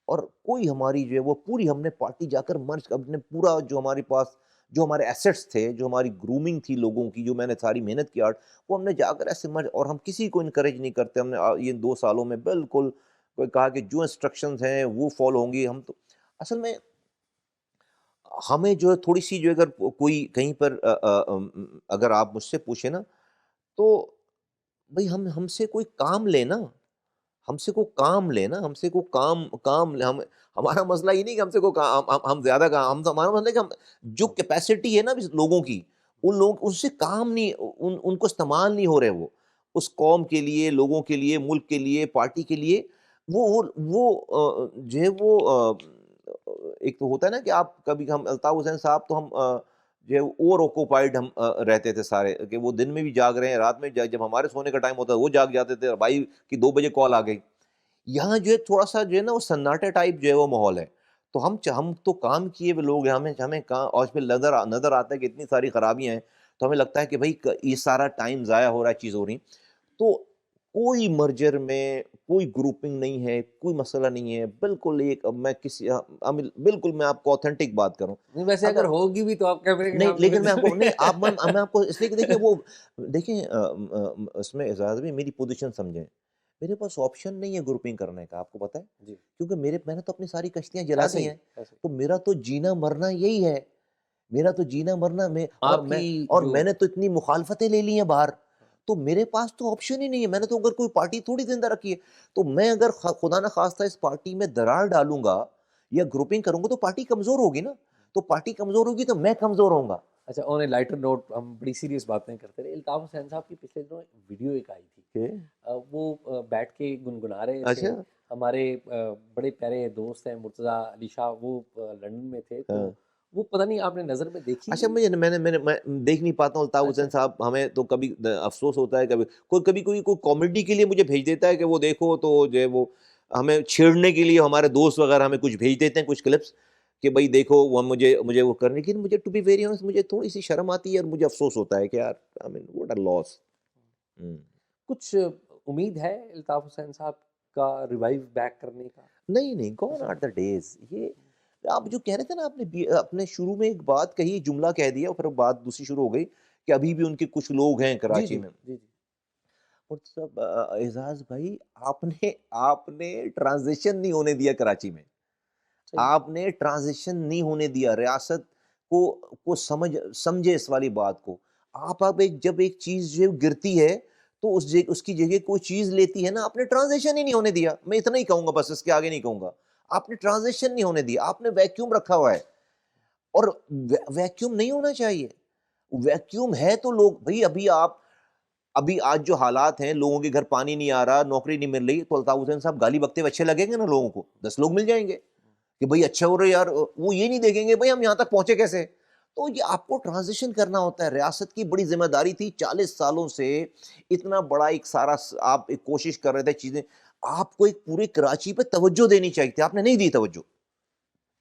اور کوئی ہماری جو ہے وہ پوری ہم نے پارٹی جا کر مرج اپنے پورا جو ہمارے پاس جو ہمارے ایسٹس تھے, جو ہماری گرومنگ تھی لوگوں کی, جو میں نے ساری محنت کی وہ ہم نے جا کر ایسے مرج, اور ہم کسی کو انکریج نہیں کرتے. ہم نے یہ 2 سالوں میں بالکل کوئی کہا کہ جو انسٹرکشنز ہیں وہ فالو ہوں گی. ہم تو اصل میں ہمیں جو ہے تھوڑی سی جو اگر کوئی کہیں پر اگر آپ مجھ سے پوچھیں نا تو بھئی ہم سے کوئی کام لے نا, ہم سے کوئی کام لے نا, ہم سے کوئی کام لے. ہمارا مسئلہ یہ نہیں کہ ہم سے کوئی کام ہم زیادہ کام, ہمارا مسئلہ ہے کہ ہم جو کیپیسٹی ہے نا لوگوں کی, ان لوگ ان سے کام نہیں, ان کو استعمال نہیں ہو رہے, وہ اس قوم کے لیے, لوگوں کے لیے, ملک کے لیے, پارٹی کے لیے. وہ جو ہے وہ ایک تو ہوتا ہے نا کہ آپ کبھی ہم الطاف حسین صاحب تو ہم جو ہے اوور آکوپائڈ ہم رہتے تھے سارے, کہ وہ دن میں بھی جاگ رہے ہیں, رات میں جب ہمارے سونے کا ٹائم ہوتا ہے وہ جاگ جاتے تھے, بھائی کی 2 بجے کال آ گئی. یہاں جو ہے تھوڑا سا جو ہے نا وہ سناٹے ٹائپ جو ہے وہ ماحول ہے. تو ہم تو کام کیے ہوئے لوگ ہیں, ہمیں کہاں, اور اس پہ نظر آتا ہے کہ اتنی ساری خرابیاں ہیں, تو ہمیں لگتا ہے کہ بھائی یہ سارا ٹائم ضائع ہو رہا ہے, چیز ہو رہی. تو کوئی مرجر میں کوئی گروپنگ نہیں ہے, کوئی مسئلہ نہیں ہے, بالکل ایک میں بالکل میں آپ کو آتھینٹک بات کروں. ویسے اگر ہوگی بھی تو آپ کیمرے کے نہیں, سامنے لیکن میں آپ کو نہیں, میں آپ کو اس لیے کہ دیکھیں وہ دیکھیں اس میں اعزاز بھی میری پوزیشن سمجھیں, میرے پاس آپشن نہیں ہے گروپنگ کرنے کا, آپ کو پتہ ہے, کیونکہ میں نے تو اپنی ساری کشتیاں جلا دی ہیں, تو میرا تو جینا مرنا یہی ہے, میرا تو جینا مرنا میں, اور میں نے تو اتنی مخالفتیں لے لی ہیں باہر, تو میرے پاس تو آپشن ہی نہیں ہے. میں نے تو اگر کوئی پارٹی تھوڑی زندہ رکھی ہے, تو میں اگر خدا نہ خواستہ اس پارٹی میں درار ڈالوں گا یا گروپنگ کروں گا تو پارٹی کمزور ہوگی نا, تو پارٹی کمزور ہوگی تو میں کمزور ہوں گا. اچھا, آن اے لائٹر نوٹ ہم بڑی سیریس باتیں کرتے رہے. الطاف حسین صاحب کی پچھلے دنوں ویڈیو ایک آئی تھی, وہ بیٹھ کے گنگنا رہے تھے. ہمارے بڑے پیارے دوست ہیں مرتضیٰ علی شاہ, وہ لندن میں تھے, تو وہ پتہ نہیں آپ نے نظر میں دیکھی؟ اچھا, میں دیکھ نہیں پاتا ہوں الطاف حسین صاحب, ہمیں تو کبھی افسوس ہوتا ہے, کبھی کوئی کامیڈی کے لیے مجھے بھیج دیتا ہے کہ وہ دیکھو, تو جو ہے وہ ہمیں چھیڑنے کے لیے ہمارے دوست وغیرہ ہمیں کچھ بھیج دیتے ہیں, کچھ کلپس کہ بھائی دیکھو وہ مجھے وہ کرنے کی. مجھے ٹو بی ویری آنیسٹ مجھے تھوڑی سی شرم آتی ہے, اور مجھے افسوس ہوتا ہے کہ یار واٹ اے لاس. کچھ امید ہے الطاف حسین صاحب کا ریوائیو بیک کرنے کا؟ نہیں, گون آر دا ڈیز. یہ آپ جو کہہ رہے تھے نا, آپ نے اپنے شروع میں ایک بات کہی, جملہ کہہ دیا, اور پھر بات دوسری شروع ہو گئی کہ ابھی بھی ان کے کچھ لوگ ہیں کراچی میں. اور سب اعزاز بھائی, آپ نے ٹرانزیشن نہیں ہونے دیا کراچی میں, آپ نے ٹرانزیشن نہیں ہونے دیا. ریاست کو سمجھے اس والی بات کو. آپ جب ایک چیز جو گرتی ہے تو اس کی جگہ کوئی چیز لیتی ہے نا, آپ نے ٹرانزیشن ہی نہیں ہونے دیا. میں اتنا ہی کہوں گا, بس اس کے آگے نہیں کہوں گا. آپ نے ٹرانزیشن نہیں ہونے دیا, آپ نے ویکیوم رکھا ہوا ہے, اور ویکیوم نہیں ہونا چاہیے. ویکیوم ہے تو لوگ بھائی, ابھی آج جو حالات ہیں, لوگوں کے گھر پانی نہیں آ رہا, نوکری نہیں مل رہی, تو الطاف حسین صاحب گالی بکتے ہوئے اچھے لگیں گے نا لوگوں کو, 10 لوگ مل جائیں گے کہ بھائی اچھا ہو رہا ہے یار. وہ یہ نہیں دیکھیں گے بھائی ہم یہاں تک پہنچے کیسے. تو یہ آپ کو ٹرانزیشن کرنا ہوتا ہے. ریاست کی بڑی ذمہ داری تھی 40 سالوں سے, اتنا بڑا ایک سارا آپ ایک کوشش کر رہے تھے چیزیں, آپ کو ایک پورے کراچی پہ توجہ دینی چاہیے تھی, آپ نے نہیں دی توجہ.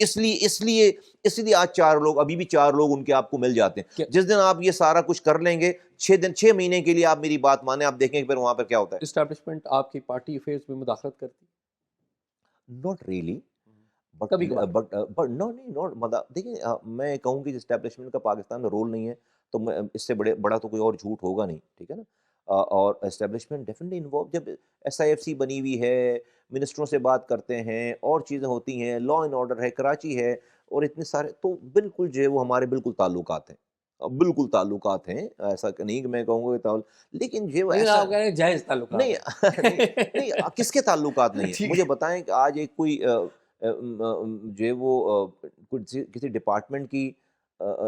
اس لیے آج 4 لوگ ابھی بھی 4 لوگ ان کے آپ کو مل جاتے ہیں. جس دن آپ یہ سارا کچھ کر لیں گے 6 مہینے کے لیے آپ میری بات مانیں, آپ دیکھیں پھر وہاں پر کیا ہوتا ہے. اسٹیبلشمنٹ آپ کی پارٹی افیئرز میں مداخلت کرتی ناٹ ریئلی کبھی کبھار. بٹ نو نہیں نوٹ مطلب دیکھیں میں کہوں کہ اسٹیبلشمنٹ کا پاکستان میں رول نہیں ہے تو میں اس سے بڑا تو کوئی اور جھوٹ ہوگا نہیں, ٹھیک ہے نا. اور اسٹیبلشمنٹ ڈیفینیٹلی انوالو, جب SIFC بنی ہوئی ہے, منسٹروں سے بات کرتے ہیں, اور چیزیں ہوتی ہیں, لا اینڈ آرڈر ہے, کراچی ہے, اور اتنے سارے, تو بالکل جو ہے وہ ہمارے بالکل تعلقات ہیں, بالکل تعلقات ہیں. ایسا نہیں کہ میں کہوں گا لیکن جو لیکن ایسا آپ کہہ رہے ہیں جائز تعلقات نہیں نہیں کس کے تعلقات نہیں ہیں, مجھے بتائیں کہ آج ایک کوئی جو ہے وہ کسی ڈپارٹمنٹ کی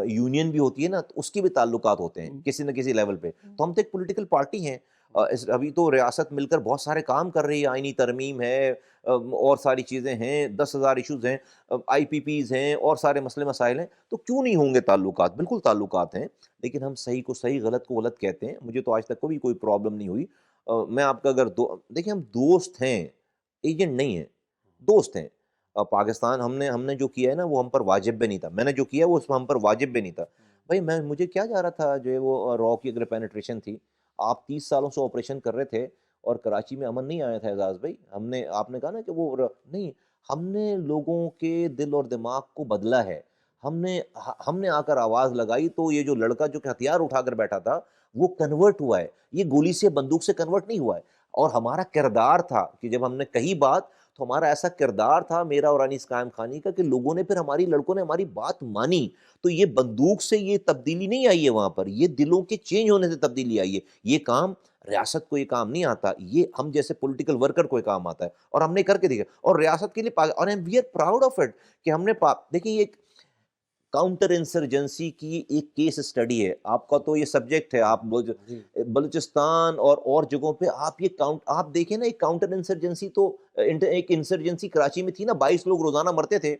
یونین بھی ہوتی ہے نا, تو اس کے بھی تعلقات ہوتے ہیں کسی نہ کسی لیول پہ. تو ہم تو ایک پولیٹیکل پارٹی ہیں, ابھی تو ریاست مل کر بہت سارے کام کر رہی ہے, آئینی ترمیم ہے, اور ساری چیزیں ہیں, 10,000 ایشوز ہیں, IPPs ہیں, اور سارے مسئلے مسائل ہیں, تو کیوں نہیں ہوں گے تعلقات, بالکل تعلقات ہیں. لیکن ہم صحیح کو صحیح, غلط کو غلط کہتے ہیں. مجھے تو آج تک کوئی پرابلم نہیں ہوئی. میں آپ کا اگر دیکھیں, ہم دوست ہیں, ایجنٹ نہیں ہیں, دوست ہیں. پاکستان ہم نے جو کیا ہے نا وہ ہم پر واجب بھی نہیں تھا, میں نے جو کیا وہ اس میں ہم پر واجب بھی نہیں تھا. بھائی مجھے کیا جا رہا تھا جو ہے وہ را کی اگر پینیٹریشن تھی, آپ 30 سالوں سے آپریشن کر رہے تھے اور کراچی میں امن نہیں آیا تھا اعزاز بھائی. آپ نے کہا نا کہ وہ نہیں, ہم نے لوگوں کے دل اور دماغ کو بدلا ہے. ہم نے آ کر آواز لگائی تو یہ جو لڑکا جو کہ ہتھیار اٹھا کر بیٹھا تھا وہ کنورٹ ہوا ہے, یہ گولی سے بندوق سے کنورٹ نہیں ہوا ہے. اور ہمارا کردار تھا کہ جب ہم نے کہی بات تو ہمارا ایسا کردار تھا میرا اور انیس قائم خانی کا کہ لوگوں نے پھر لڑکوں نے ہماری بات مانی. تو یہ بندوق سے یہ تبدیلی نہیں آئی ہے وہاں پر, یہ دلوں کے چینج ہونے سے تبدیلی آئی ہے. یہ کام ریاست کو یہ کام نہیں آتا, یہ ہم جیسے پولیٹیکل ورکر کو یہ کام آتا ہے, اور ہم نے کر کے دکھا. اور ریاست کے لیے اور we are proud of it کہ ہم نے دیکھیں یہ کاؤنٹر انسرجنسی کی ایک کیس اسٹڈی ہے. آپ کا تو یہ سبجیکٹ ہے, آپ بلوچستان اور جگہوں پہ آپ دیکھیں نا, ایک کاؤنٹر انسرجنسی تو ایک انسرجنسی کراچی میں تھی نا, 22 لوگ روزانہ مرتے تھے,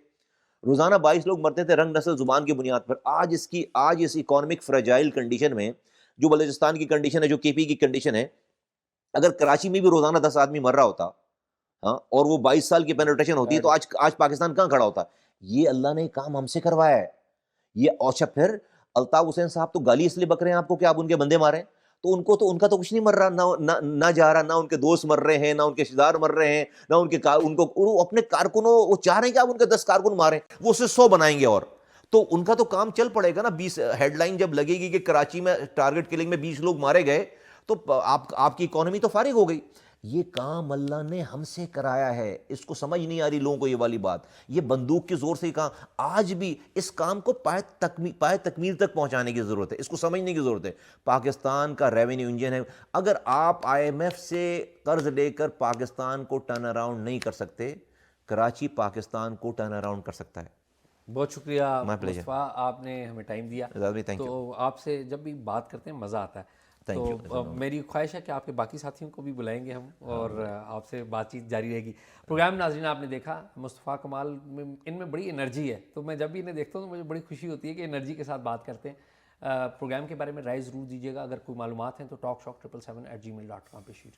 روزانہ 22 لوگ مرتے تھے رنگ نسل زبان کی بنیاد پر. آج اس اکانومک فریجائل کنڈیشن میں جو بلوچستان کی کنڈیشن ہے, جو KP کی کنڈیشن ہے, اگر کراچی میں بھی روزانہ 10 آدمی مر رہا ہوتا, ہاں, اور وہ 22 سال کی پینیٹریشن ہوتی ہے, تو آج پاکستان کہاں کھڑا ہوتا. یہ اللہ نے کام ہم سے کروایا ہے. یہ اوچھا پھر الطاف حسین صاحب تو گالی اس لیے بک رہے ہیں آپ کو کہ آپ ان کے بندے ماریں, تو ان کا تو کچھ نہیں مر رہا, نہ جا رہا, نہ ان کے دوست مر رہے ہیں, نہ ان کے رشتہ دار مر رہے ہیں, نہ اپنے کارکنوں, وہ چاہ رہے ہیں کہ آپ ان کے 10 کارکن ماریں, وہ اسے 100 بنائیں گے. اور تو ان کا تو کام چل پڑے گا نا. 20 ہیڈ لائن جب لگے گی کہ کراچی میں ٹارگٹ کلنگ میں 20 لوگ مارے گئے, تو آپ کی اکانومی تو فارغ ہو گئی. یہ کام اللہ نے ہم سے کرایا ہے. اس کو سمجھ نہیں آ رہی لوگوں کو یہ والی بات. یہ بندوق کے زور سے ہی کام, آج بھی اس کام کو پائے تکمیل تک پہنچانے کی ضرورت ہے. اس کو سمجھنے کی ضرورت ہے. پاکستان کا ریونیو انجن ہے. اگر آپ IMF سے قرض لے کر پاکستان کو ٹرن اراؤنڈ نہیں کر سکتے, کراچی پاکستان کو ٹرن اراؤنڈ کر سکتا ہے. بہت شکریہ مصطفیٰ, آپ نے ہمیں ٹائم دیا. تو آپ سے جب بھی بات کرتے ہیں مزہ آتا ہے. تو میری خواہش ہے کہ آپ کے باقی ساتھیوں کو بھی بلائیں گے ہم, اور آپ سے بات چیت جاری رہے گی. پروگرام ناظرین آپ نے دیکھا, مصطفیٰ کمال ان میں بڑی انرجی ہے, تو میں جب بھی انہیں دیکھتا ہوں تو مجھے بڑی خوشی ہوتی ہے کہ انرجی کے ساتھ بات کرتے ہیں. پروگرام کے بارے میں رائے ضرور دیجیے گا, اگر کوئی معلومات ہیں تو talkshock777@gmail.com پہ شیئر.